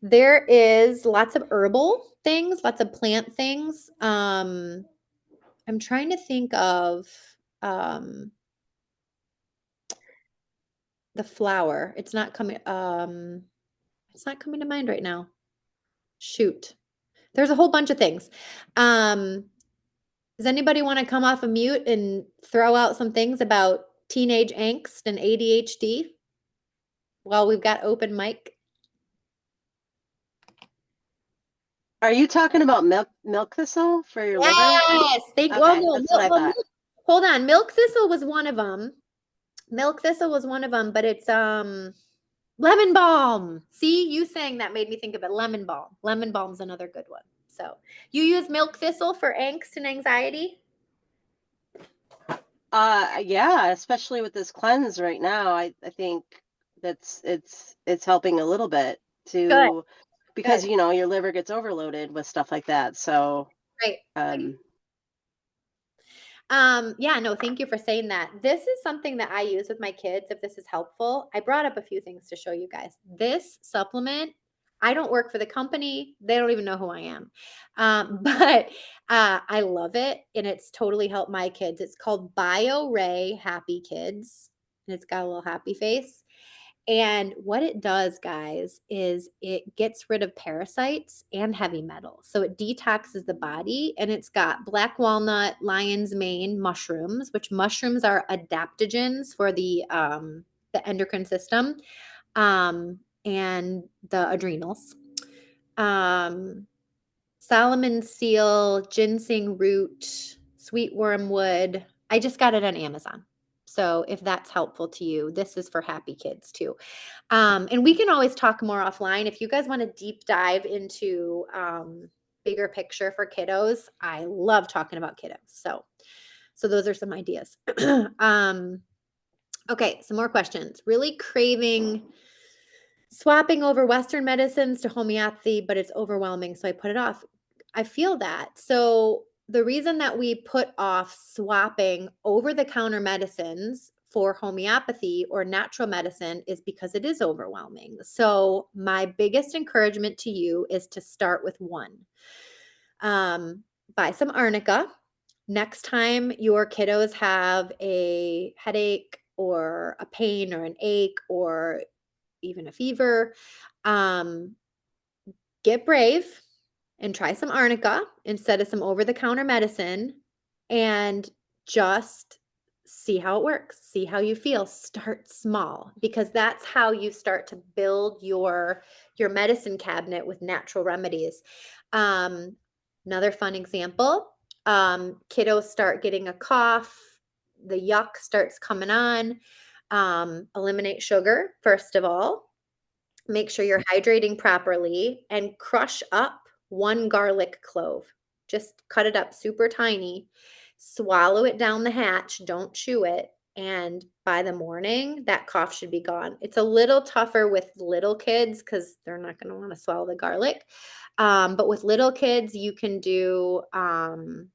There is lots of herbal things, lots of plant things. I'm trying to think of the flower. It's not coming to mind right now. Shoot. There's a whole bunch of things. Does anybody want to come off a mute and throw out some things about teenage angst and ADHD while we've got open mic? Are you talking about milk thistle for your liver? Yes. Okay, Well, that's what I thought. hold on. Milk thistle was one of them. Milk thistle was one of them, but it's lemon balm. See, you saying that made me think of it. Lemon balm. Lemon balm's another good one. So you use milk thistle for angst and anxiety? Yeah, especially with this cleanse right now, I think it's helping a little bit Good. because Good. your liver gets overloaded with stuff like that. So Right. Yeah, no, thank you for saying that. This is something that I use with my kids, if this is helpful. I brought up a few things to show you guys. This supplement, I don't work for the company. They don't even know who I am. But I love it, and it's totally helped my kids. It's called BioRay Happy Kids, and it's got a little happy face. And what it does, guys, is it gets rid of parasites and heavy metals. So it detoxes the body, and it's got black walnut, lion's mane mushrooms, which mushrooms are adaptogens for the endocrine system, and the adrenals. Solomon seal, ginseng root, sweet wormwood. I just got it on Amazon. So if that's helpful to you, this is for happy kids too. And we can always talk more offline. If you guys want to deep dive into bigger picture for kiddos, I love talking about kiddos. So those are some ideas. Okay, some more questions. Really craving swapping over Western medicines to homeopathy, but it's overwhelming, so I put it off. I feel that. So the reason that we put off swapping over-the-counter medicines for homeopathy or natural medicine is because it is overwhelming. So my biggest encouragement to you is to start with one. Buy some arnica. Next time your kiddos have a headache or a pain or an ache or even a fever, get brave and try some arnica instead of some over-the-counter medicine and just see how it works. See how you feel. Start small because that's how you start to build your medicine cabinet with natural remedies. Another fun example, kiddos start getting a cough, the yuck starts coming on. Eliminate sugar, first of all. Make sure you're hydrating properly and crush up 1 garlic clove. Just cut it up super tiny. Swallow it down the hatch. Don't chew it. And by the morning, that cough should be gone. It's a little tougher with little kids because they're not going to want to swallow the garlic. But with little kids, you can do some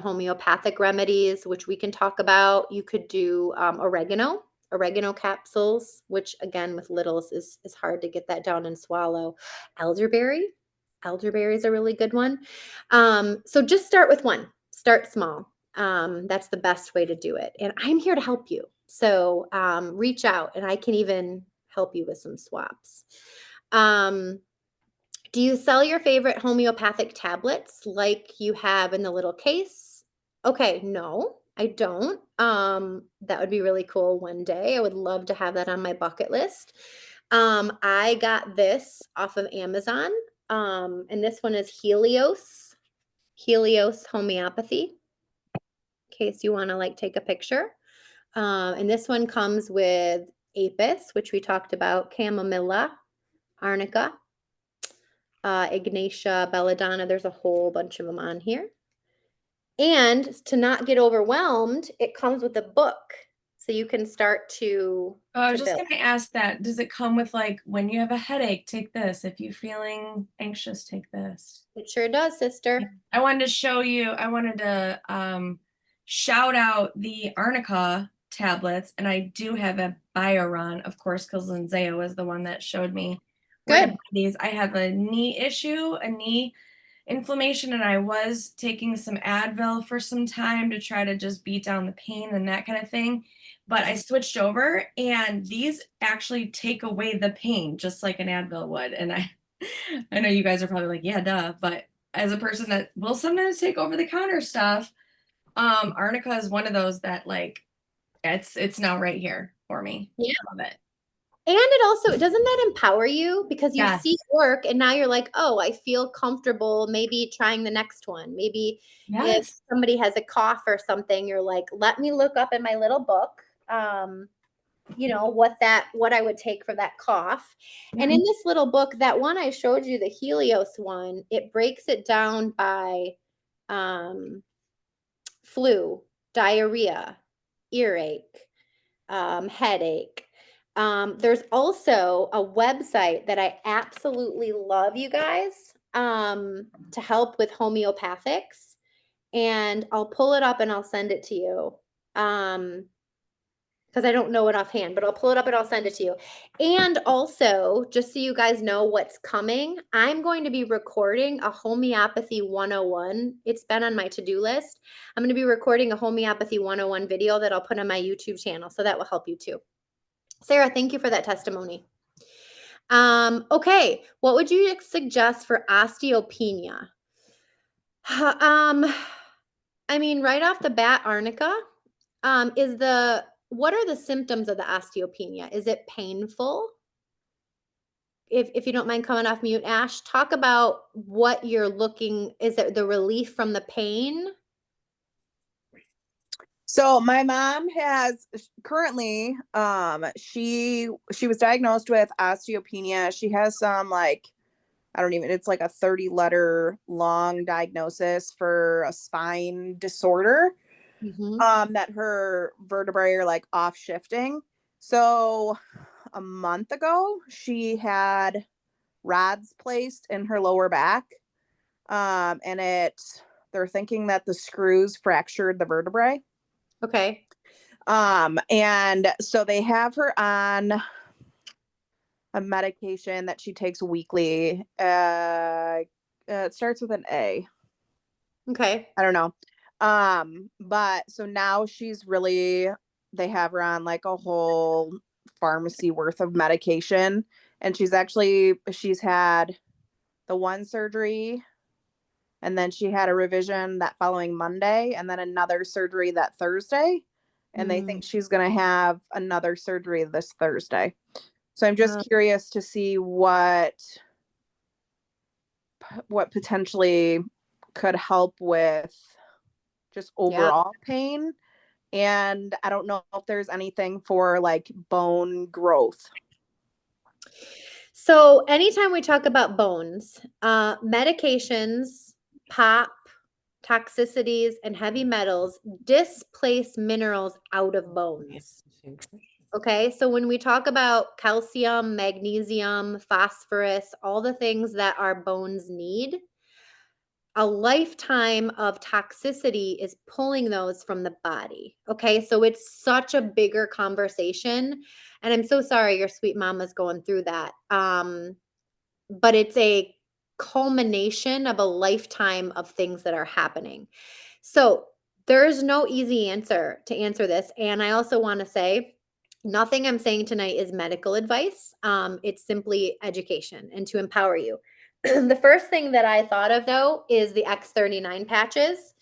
homeopathic remedies, which we can talk about. You could do oregano capsules, which again with littles is hard to get that down and swallow. Elderberry is a really good one. So just start with one. Start small. That's the best way to do it. And I'm here to help you. So reach out and I can even help you with some swaps. Do you sell your favorite homeopathic tablets like you have in the little case? Okay, no, I don't. That would be really cool one day. I would love to have that on my bucket list. I got this off of Amazon. And this one is Helios Homeopathy, in case you want to like take a picture. And this one comes with Apis, which we talked about, Chamomilla, Arnica, Ignatia, Belladonna. There's a whole bunch of them on here. And to not get overwhelmed, it comes with a book. So you can start to I was just build. going to ask that. Does it come with like, when you have a headache, take this. If you're feeling anxious, take this. It sure does, sister. I wanted to show you, I wanted to shout out the Arnica tablets. And I do have a Bioron, of course, because Lindsay was the one that showed me where to Good. buy these. I have a knee issue, a knee inflammation, and I was taking some Advil for some time to try to just beat down the pain and that kind of thing. But I switched over and these actually take away the pain just like an Advil would. And I know you guys are probably like, yeah, duh. But as a person that will sometimes take over the counter stuff, Arnica is one of those that like it's now right here for me. Yeah. I love it. And it also, doesn't that empower you? Because you Yes. see work and now you're like, oh, I feel comfortable maybe trying the next one. Maybe if Yes. somebody has a cough or something, you're like, let me look up in my little book, what I would take for that cough. And in this little book, that one I showed you, the Helios one, it breaks it down by flu, diarrhea, earache, headache. There's also a website that I absolutely love, you guys, to help with homeopathics. And I'll pull it up and I'll send it to you. Because I don't know it offhand, but I'll pull it up and I'll send it to you. And also, just so you guys know what's coming, I'm going to be recording a Homeopathy 101. It's been on my to-do list. I'm going to be recording a Homeopathy 101 video that I'll put on my YouTube channel, so that will help you too. Sarah, thank you for that testimony. Okay, what would you suggest for osteopenia? I mean, right off the bat, Arnica, what are the symptoms of the osteopenia? Is it painful? if you don't mind coming off mute, Ash, talk about what you're looking, is it the relief from the pain? So my mom has currently, she was diagnosed with osteopenia. She has some it's like a 30-letter long diagnosis for a spine disorder, that her vertebrae are like off shifting. So a month ago, she had rods placed in her lower back. And they're thinking that the screws fractured the vertebrae. Okay. And so they have her on a medication that she takes weekly. It starts with an A. Okay. I don't know. But so now they have her on like a whole pharmacy worth of medication. And she's had the one surgery, and then she had a revision that following Monday, and then another surgery that Thursday. And they think she's going to have another surgery this Thursday. So I'm just curious to see what potentially could help with just overall pain. And I don't know if there's anything for like bone growth. So anytime we talk about bones, medications, pop, toxicities, and heavy metals displace minerals out of bones. Okay, so when we talk about calcium, magnesium, phosphorus, all the things that our bones need, a lifetime of toxicity is pulling those from the body. Okay, so it's such a bigger conversation. And I'm so sorry your sweet mama's going through that. But it's a culmination of a lifetime of things that are happening. So there's no easy answer to answer this. And I also want to say, nothing I'm saying tonight is medical advice. It's simply education and to empower you. The first thing that I thought of, though, is the X39 patches.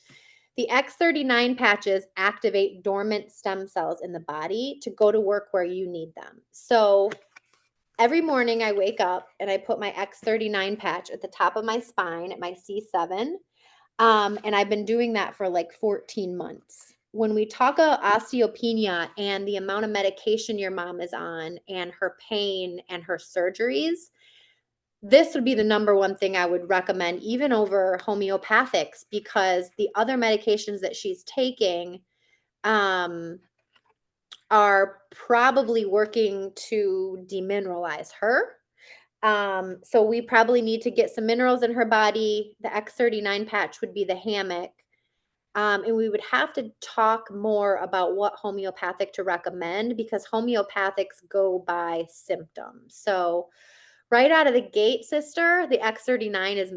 The X39 patches activate dormant stem cells in the body to go to work where you need them. So every morning I wake up and I put my X39 patch at the top of my spine at my C7. And I've been doing that for like 14 months. When we talk about osteopenia and the amount of medication your mom is on and her pain and her surgeries, this would be the number one thing I would recommend, even over homeopathics, because the other medications that she's taking are probably working to demineralize her. So we probably need to get some minerals in her body. The X39 patch would be the hammock. And we would have to talk more about what homeopathic to recommend, because homeopathics go by symptoms. So right out of the gate, sister, the X39 is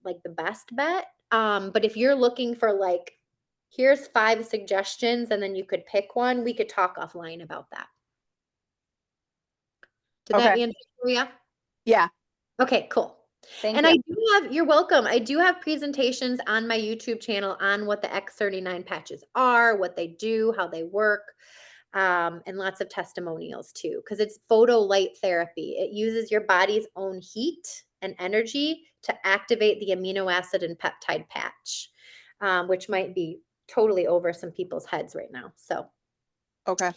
like the best bet. But if you're looking for like, here's 5 suggestions and then you could pick one, we could talk offline about that. Did that answer for you? Yeah. Okay, cool. Thank you. You're welcome. I do have presentations on my YouTube channel on what the X39 patches are, what they do, how they work, and lots of testimonials too, because it's photo light therapy. It uses your body's own heat and energy to activate the amino acid and peptide patch, which might be totally over some people's heads right now. So, Okay.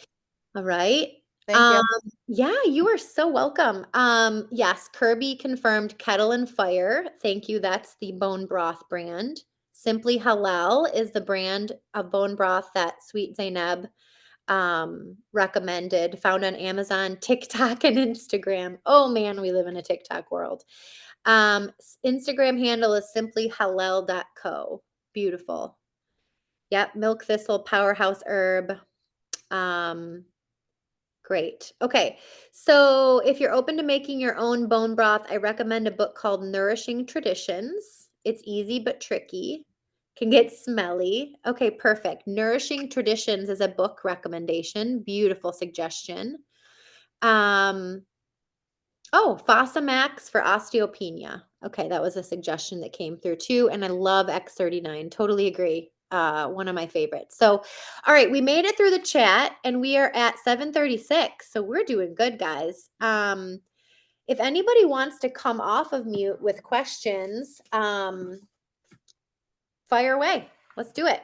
all right. Thank you. Yeah, you are so welcome. Yes, Kirby confirmed Kettle and Fire. Thank you. That's the bone broth brand. Simply Halal is the brand of bone broth that Sweet Zainab recommended, found on Amazon, TikTok, and Instagram. Oh man, we live in a TikTok world. Instagram handle is simplyhalal.co. Beautiful. Yep, milk thistle, powerhouse herb. Great. Okay. So if you're open to making your own bone broth, I recommend a book called Nourishing Traditions. It's easy but tricky. Can get smelly. Okay, perfect. Nourishing Traditions is a book recommendation. Beautiful suggestion. Fosamax for osteopenia. Okay, that was a suggestion that came through too. And I love X39. Totally agree. One of my favorites. So, all right, we made it through the chat and we are at 7:36. So we're doing good, guys. if anybody wants to come off of mute with questions, fire away. Let's do it.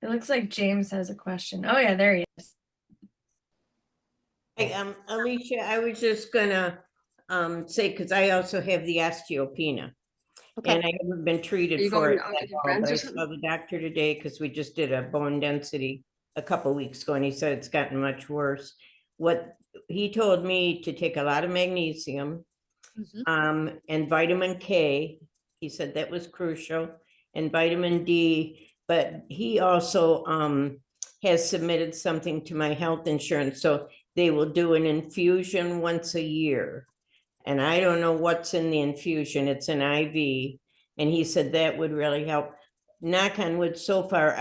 It looks like James has a question. Oh yeah, there he is. Hey, Alicia, I was just gonna say, because I also have the osteopenia. Okay. And I haven't been treated Are you for going it out at with your all, friends but or I something? saw the doctor today because we just did a bone density a couple weeks ago, and he said it's gotten much worse. What he told me to take a lot of magnesium, and vitamin K. He said that was crucial, and vitamin D. But he also has submitted something to my health insurance, so they will do an infusion once a year. And I don't know what's in the infusion. It's an IV. And he said that would really help. Knock on wood, so far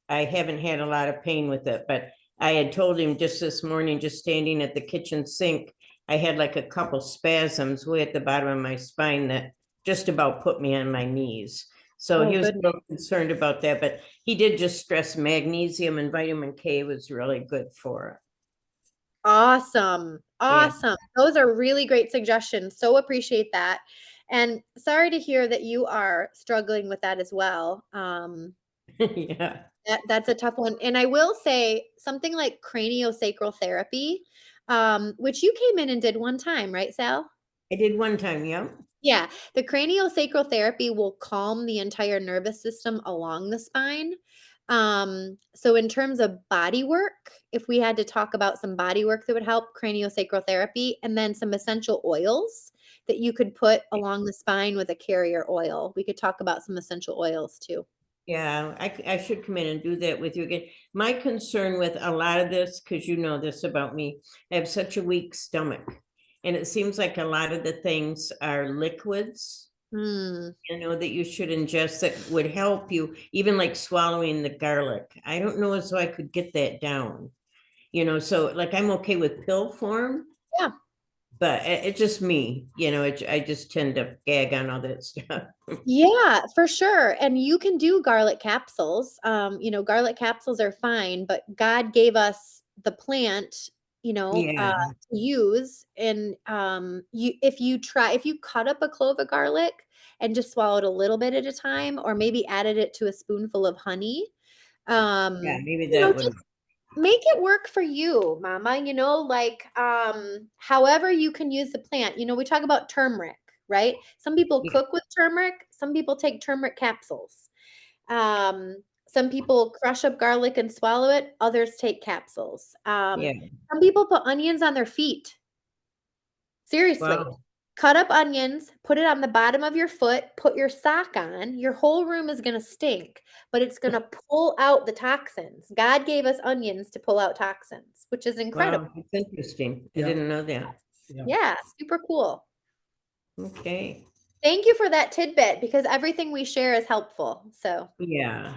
I haven't had a lot of pain with it, but I had told him just this morning, just standing at the kitchen sink, I had like a couple spasms way at the bottom of my spine that just about put me on my knees. So he was a little concerned about that, but he did just stress magnesium and vitamin K was really good for it. Awesome. Awesome. Those are really great suggestions. So appreciate that. And sorry to hear that you are struggling with that as well. Yeah. That's a tough one. And I will say something like craniosacral therapy, which you came in and did one time, right, Sal? I did one time, yeah. Yeah, the craniosacral therapy will calm the entire nervous system along the spine. So in terms of body work, if we had to talk about some body work that would help, craniosacral therapy, and then some essential oils that you could put along the spine with a carrier oil. We could talk about some essential oils too. Yeah, I should come in and do that with you again. My concern with a lot of this, because you know this about me, I have such a weak stomach. And it seems like a lot of the things are liquids, Hmm. that you should ingest that would help you, even like swallowing the garlic. I don't know as though I could get that down. So like I'm okay with pill form. Yeah. But it's just me, I just tend to gag on all that stuff. Yeah, for sure. And you can do garlic capsules. Garlic capsules are fine, but God gave us the plant, Yeah. to use. And if you cut up a clove of garlic and just swallow it a little bit at a time, or maybe added it to a spoonful of honey, Yeah, maybe that would. just make it work for you, mama, however you can use the plant. We talk about turmeric, right? Some people Yeah. cook with turmeric, some people take turmeric capsules. Some people crush up garlic and swallow it, others take capsules. Yeah. Some people put onions on their feet. Seriously. Wow. Cut up onions, put it on the bottom of your foot, put your sock on. Your whole room is going to stink, but it's going to pull out the toxins. God gave us onions to pull out toxins, which is incredible. Wow, it's interesting. I Yeah. didn't know that. Yeah, super cool. Okay. Thank you for that tidbit, because everything we share is helpful. So Yeah.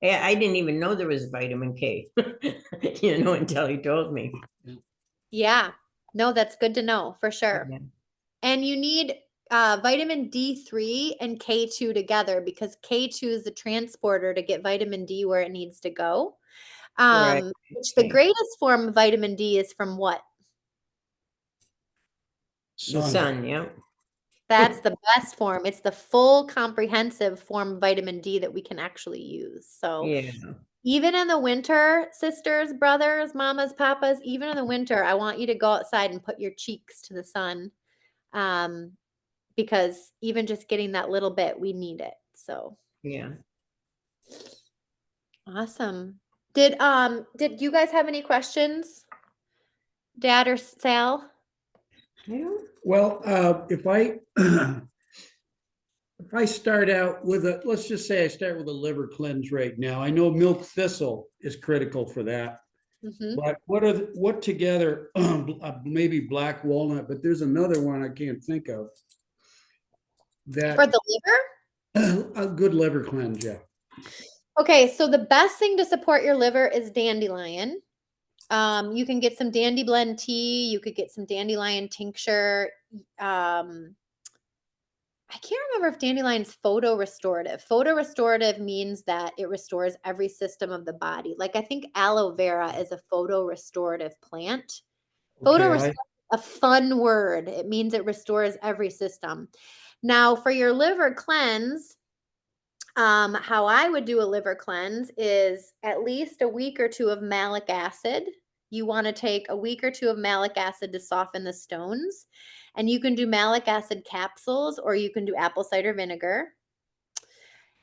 I didn't even know there was vitamin K, until he told me. yeah, no, that's good to know for sure. Yeah. And you need vitamin D3 and K2 together, because K2 is the transporter to get vitamin D where it needs to go. Right. Which the Okay. greatest form of vitamin D is from what? The sun, yeah. That's the best form. It's the full comprehensive form of vitamin D that we can actually use. So Yeah. even in the winter, sisters, brothers, mamas, papas, even in the winter, I want you to go outside and put your cheeks to the sun. Because even just getting that little bit, we need it. So Yeah. awesome. Did you guys have any questions, Dad or Sal? Well, if I if I start out with let's just say I start with a liver cleanse right now. I know milk thistle is critical for that. Mm-hmm. But what together? Maybe black walnut, but there's another one I can't think of. That For the liver? a good liver cleanse, yeah. Okay, so the best thing to support your liver is dandelion. You can get some dandy blend tea. You could get some dandelion tincture. I can't remember if dandelion's photorestorative. Photorestorative means that it restores every system of the body. Like I think aloe vera is a photorestorative plant. Okay, Photorestorative, a fun word. It means it restores every system. Now, for your liver cleanse, how I would do a liver cleanse is at least a week or two of malic acid. You want to take a week or two of malic acid to soften the stones. And you can do malic acid capsules or you can do apple cider vinegar.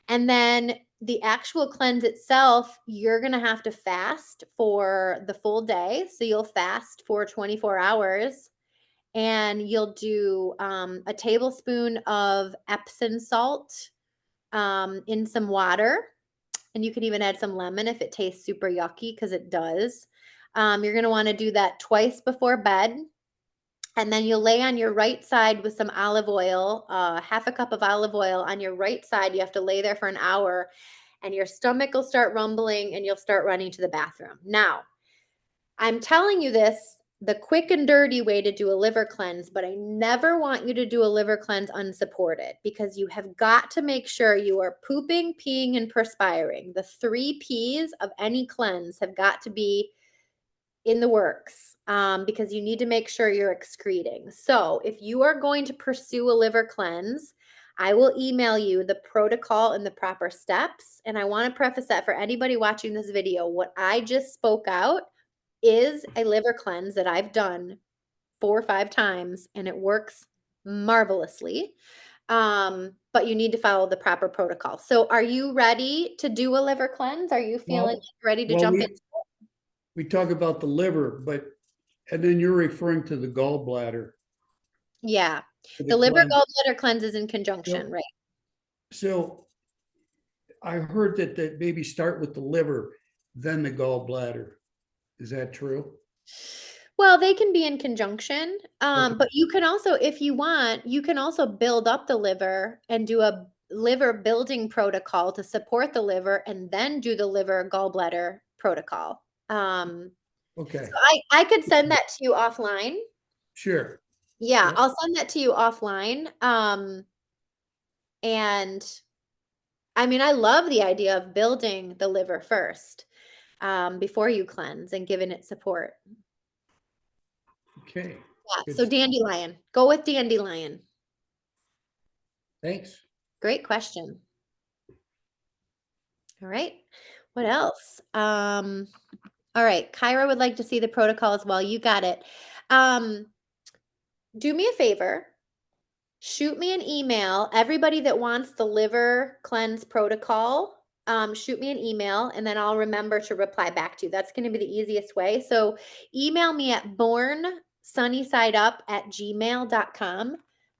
And then the actual cleanse itself, you're going to have to fast for the full day. So you'll fast for 24 hours and you'll do a tablespoon of Epsom salt in some water. And you can even add some lemon if it tastes super yucky, because it does. You're going to want to do that twice before bed. And then you'll lay on your right side with some olive oil, half a cup of olive oil on your right side. You have to lay there for an hour and your stomach will start rumbling and you'll start running to the bathroom. Now, I'm telling you this the quick and dirty way to do a liver cleanse, but I never want you to do a liver cleanse unsupported, because you have got to make sure you are pooping, peeing, and perspiring. The 3 P's of any cleanse have got to be in the works, because you need to make sure you're excreting. So if you are going to pursue a liver cleanse, I will email you the protocol and the proper steps. And I want to preface that for anybody watching this video, what I just spoke out is a liver cleanse that I've done 4 or 5 times and it works marvelously. But you need to follow the proper protocol. So are you ready to do a liver cleanse? Are you feeling ready to jump in? We talk about the liver, and then you're referring to the gallbladder. Yeah. for The liver cleanse. gallbladder cleanse is in conjunction, right? So I heard that maybe start with the liver, then the gallbladder. Is that true? Well, they can be in conjunction, Okay. but you can also, if you want, you can also build up the liver and do a liver building protocol to support the liver and then do the liver gallbladder protocol. Okay, So I could send that to you offline. sure. Yeah, Yep. I'll send that to you offline. And I mean, I love the idea of building the liver first, before you cleanse and giving it support. Okay, Yeah, good so stuff. dandelion. Go with dandelion. Thanks. Great question. All right. What else? All right. Kyra would like to see the protocol as well. You got it. Do me a favor. Shoot me an email. Everybody that wants the liver cleanse protocol, shoot me an email and then I'll remember to reply back to you. That's going to be the easiest way. So email me at bornsunnyside@gmail.com.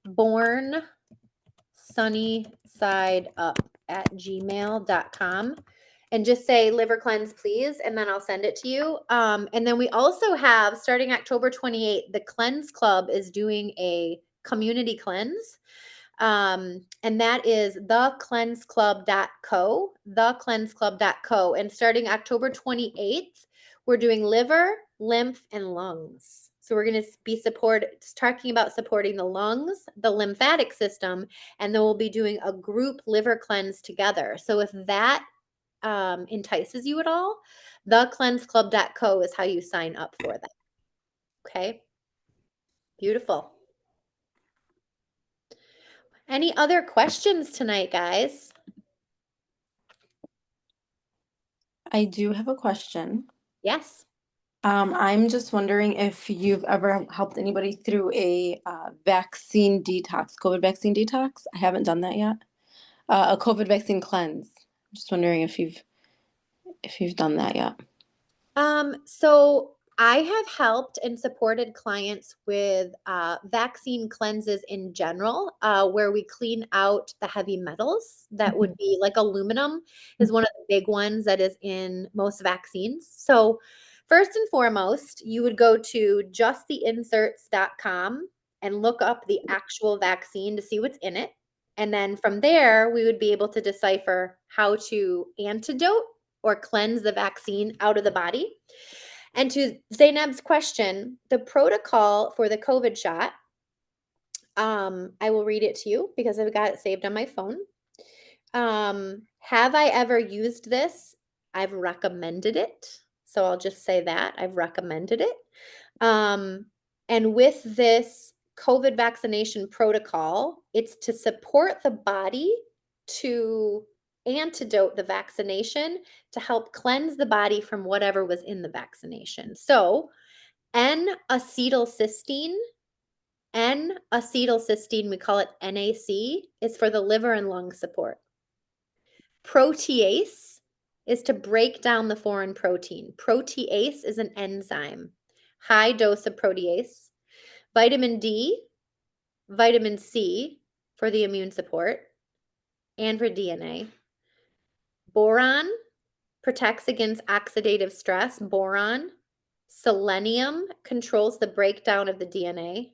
bornsunnyside@gmail.com. And just say liver cleanse, please, and then I'll send it to you. And then we also have, starting October 28th, the Cleanse Club is doing a community cleanse. And that is thecleanseclub.co, thecleanseclub.co. And starting October 28th, we're doing liver, lymph, and lungs. So we're going to be talking about supporting the lungs, the lymphatic system, and then we'll be doing a group liver cleanse together. So if that entices you at all, thecleanseclub.co is how you sign up for that. Okay. Beautiful. Any other questions tonight, guys? I do have a question. Yes. I'm just wondering if you've ever helped anybody through a vaccine detox, COVID vaccine detox. I haven't done that yet. A COVID vaccine cleanse. I'm just wondering if you've done that yet. So I have helped and supported clients with vaccine cleanses in general, where we clean out the heavy metals. That would be like aluminum is one of the big ones that is in most vaccines. So first and foremost, you would go to justtheinserts.com and look up the actual vaccine to see what's in it. And then from there, we would be able to decipher how to antidote or cleanse the vaccine out of the body. And to Zainab's question, the protocol for the COVID shot I will read it to you because I've got it saved on my phone. Have I ever used this? I've recommended it. So I'll just say that I've recommended it. And with this COVID vaccination protocol, it's to support the body to antidote the vaccination to help cleanse the body from whatever was in the vaccination. So N-acetylcysteine, we call it NAC, is for the liver and lung support. Protease is to break down the foreign protein. Protease is an enzyme, high dose of protease. Vitamin D, vitamin C for the immune support and for DNA. Boron protects against oxidative stress, boron. Selenium controls the breakdown of the DNA.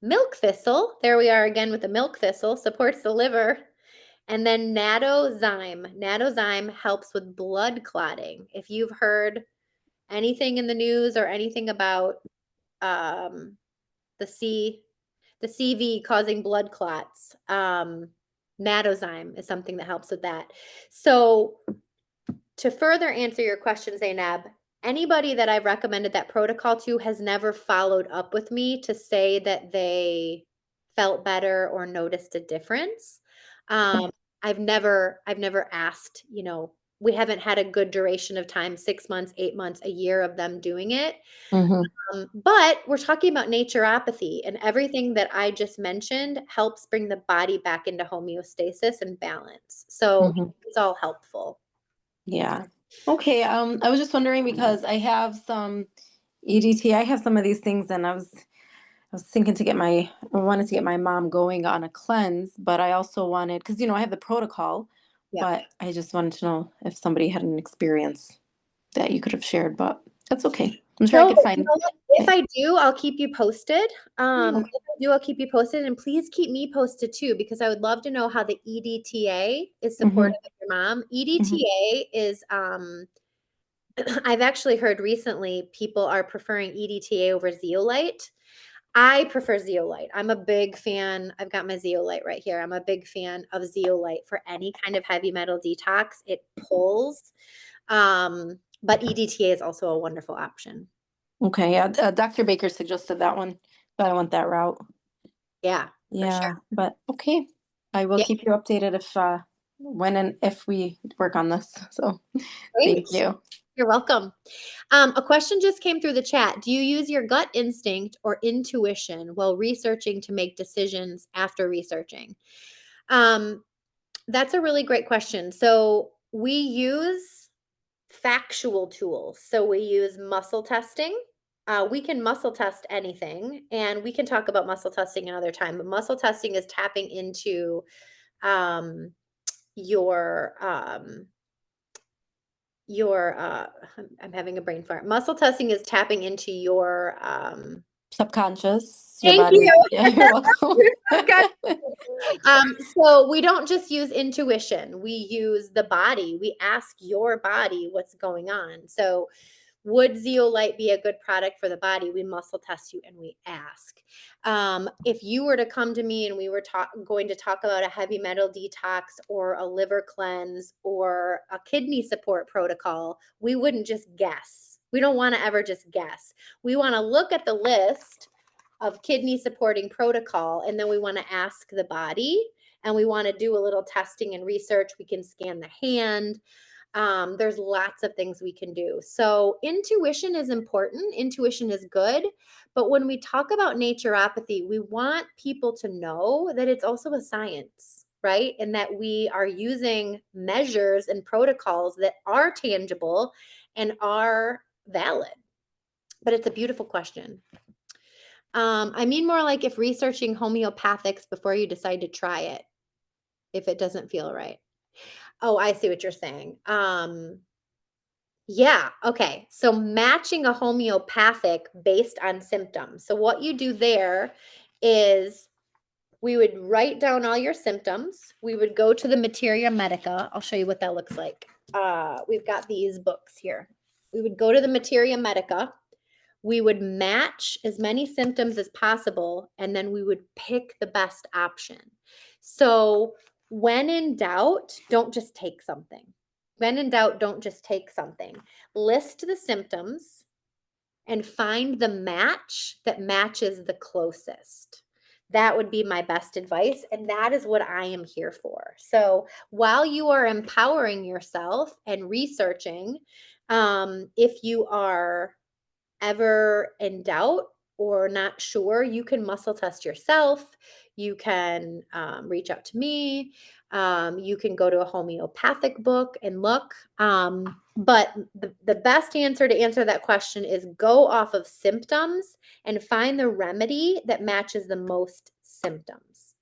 Milk thistle, there we are again with the milk thistle, supports the liver. And then Natozyme helps with blood clotting. If you've heard anything in the news or anything about the CV causing blood clots, Natozyme is something that helps with that. So to further answer your question, Zainab, anybody that I've recommended that protocol to has never followed up with me to say that they felt better or noticed a difference. I've never asked, we haven't had a good duration of time, 6 months, 8 months, a year of them doing it. But we're talking about naturopathy, and everything that I just mentioned helps bring the body back into homeostasis and balance. So it's all helpful. Yeah. Okay. I was just wondering because I have some EDT. I have some of these things, and I was thinking I wanted to get my mom going on a cleanse, but I also wanted, because I have the protocol, but I just wanted to know if somebody had an experience that you could have shared, but that's okay. I'm sure I could find. If I do, I'll keep you posted. If I do, I'll keep you posted, and please keep me posted too, because I would love to know how the EDTA is supportive of your mom. EDTA is, I've actually heard recently people are preferring EDTA over zeolite. I prefer zeolite. I'm a big fan. I've got my zeolite right here. I'm a big fan of zeolite for any kind of heavy metal detox. It pulls. But EDTA is also a wonderful option. Okay. Yeah. Dr. Baker suggested that one, but I went that route. Yeah. Yeah. Sure. But okay. I will keep you updated if, when and if we work on this. So Great. thank you. You're welcome. A question just came through the chat. Do you use your gut instinct or intuition while researching to make decisions after researching? That's a really great question. So we use factual tools. So we use muscle testing. We can muscle test anything, and we can talk about muscle testing another time. But muscle testing is tapping into your I'm having a brain fart. Muscle testing is tapping into your Subconscious. Thank you. Yeah, you're welcome. So we don't just use intuition. We use the body. We ask your body what's going on. So would zeolite be a good product for the body? We muscle test you and we ask. If you were to come to me and we were going to talk about a heavy metal detox or a liver cleanse or a kidney support protocol, we wouldn't just guess. We don't want to ever just guess. We want to look at the list of kidney supporting protocol, and then we want to ask the body, and we want to do a little testing and research. We can scan the hand. There's lots of things we can do. So intuition is important. Intuition is good. But when we talk about naturopathy, we want people to know that it's also a science, right? And that we are using measures and protocols that are tangible and are valid. But it's a beautiful question. I mean more like if researching homeopathics before you decide to try it, if it doesn't feel right. Oh, I see what you're saying. Yeah, okay. So matching a homeopathic based on symptoms. So what you do there is we would write down all your symptoms. We would go to the Materia Medica. I'll show you what that looks like. We've got these books here. We would go to the Materia Medica. we would match as many symptoms as possible, and then we would pick the best option. So when in doubt, don't just take something. When in doubt, don't just take something. List the symptoms and find the match that matches the closest. That would be my best advice. And that is what I am here for. So while you are empowering yourself and researching, if you are ever in doubt or not sure, you can muscle test yourself. You can reach out to me. You can go to a homeopathic book and look. But the best answer to answer that question is go off of symptoms and find the remedy that matches the most symptoms.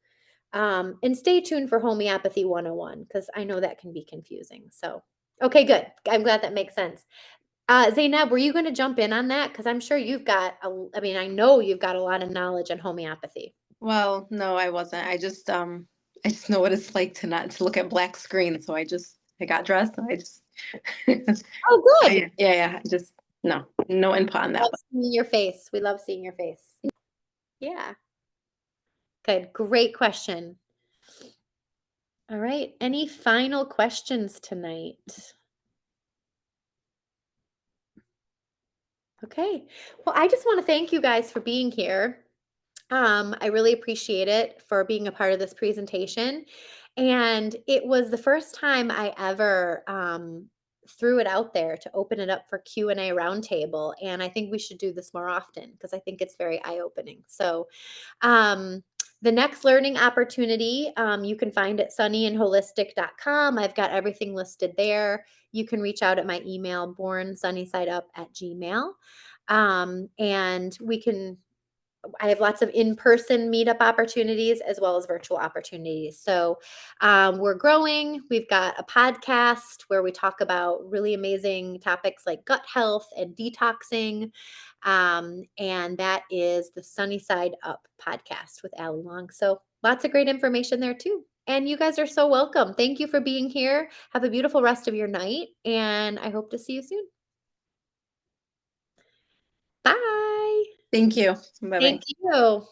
And stay tuned for Homeopathy 101, because I know that can be confusing. So, okay, good. I'm glad that makes sense. Zainab, were you going to jump in on that? Because I'm sure you've got, I know you've got a lot of knowledge on homeopathy. Well, no, I wasn't. I just know what it's like to look at black screen. So I got dressed and I just Oh, good. yeah. Just no input on that. Love seeing your face. We love seeing your face. Yeah. Good. Great question. All right. Any final questions tonight? Okay. Well, I just want to thank you guys for being here. I really appreciate it for being a part of this presentation. And it was the first time I ever threw it out there to open it up for Q&A roundtable. And I think we should do this more often because I think it's very eye-opening. So the next learning opportunity, you can find at sunnyandholistic.com. I've got everything listed there. You can reach out at my email, bornsunnyside@gmail. And I have lots of in-person meetup opportunities as well as virtual opportunities. So we're growing. We've got a podcast where we talk about really amazing topics like gut health and detoxing. And that is the Sunny Side Up podcast with Allie Long. So lots of great information there too. And you guys are so welcome. Thank you for being here. Have a beautiful rest of your night. And I hope to see you soon. Bye. Thank you. Bye-bye. Thank you.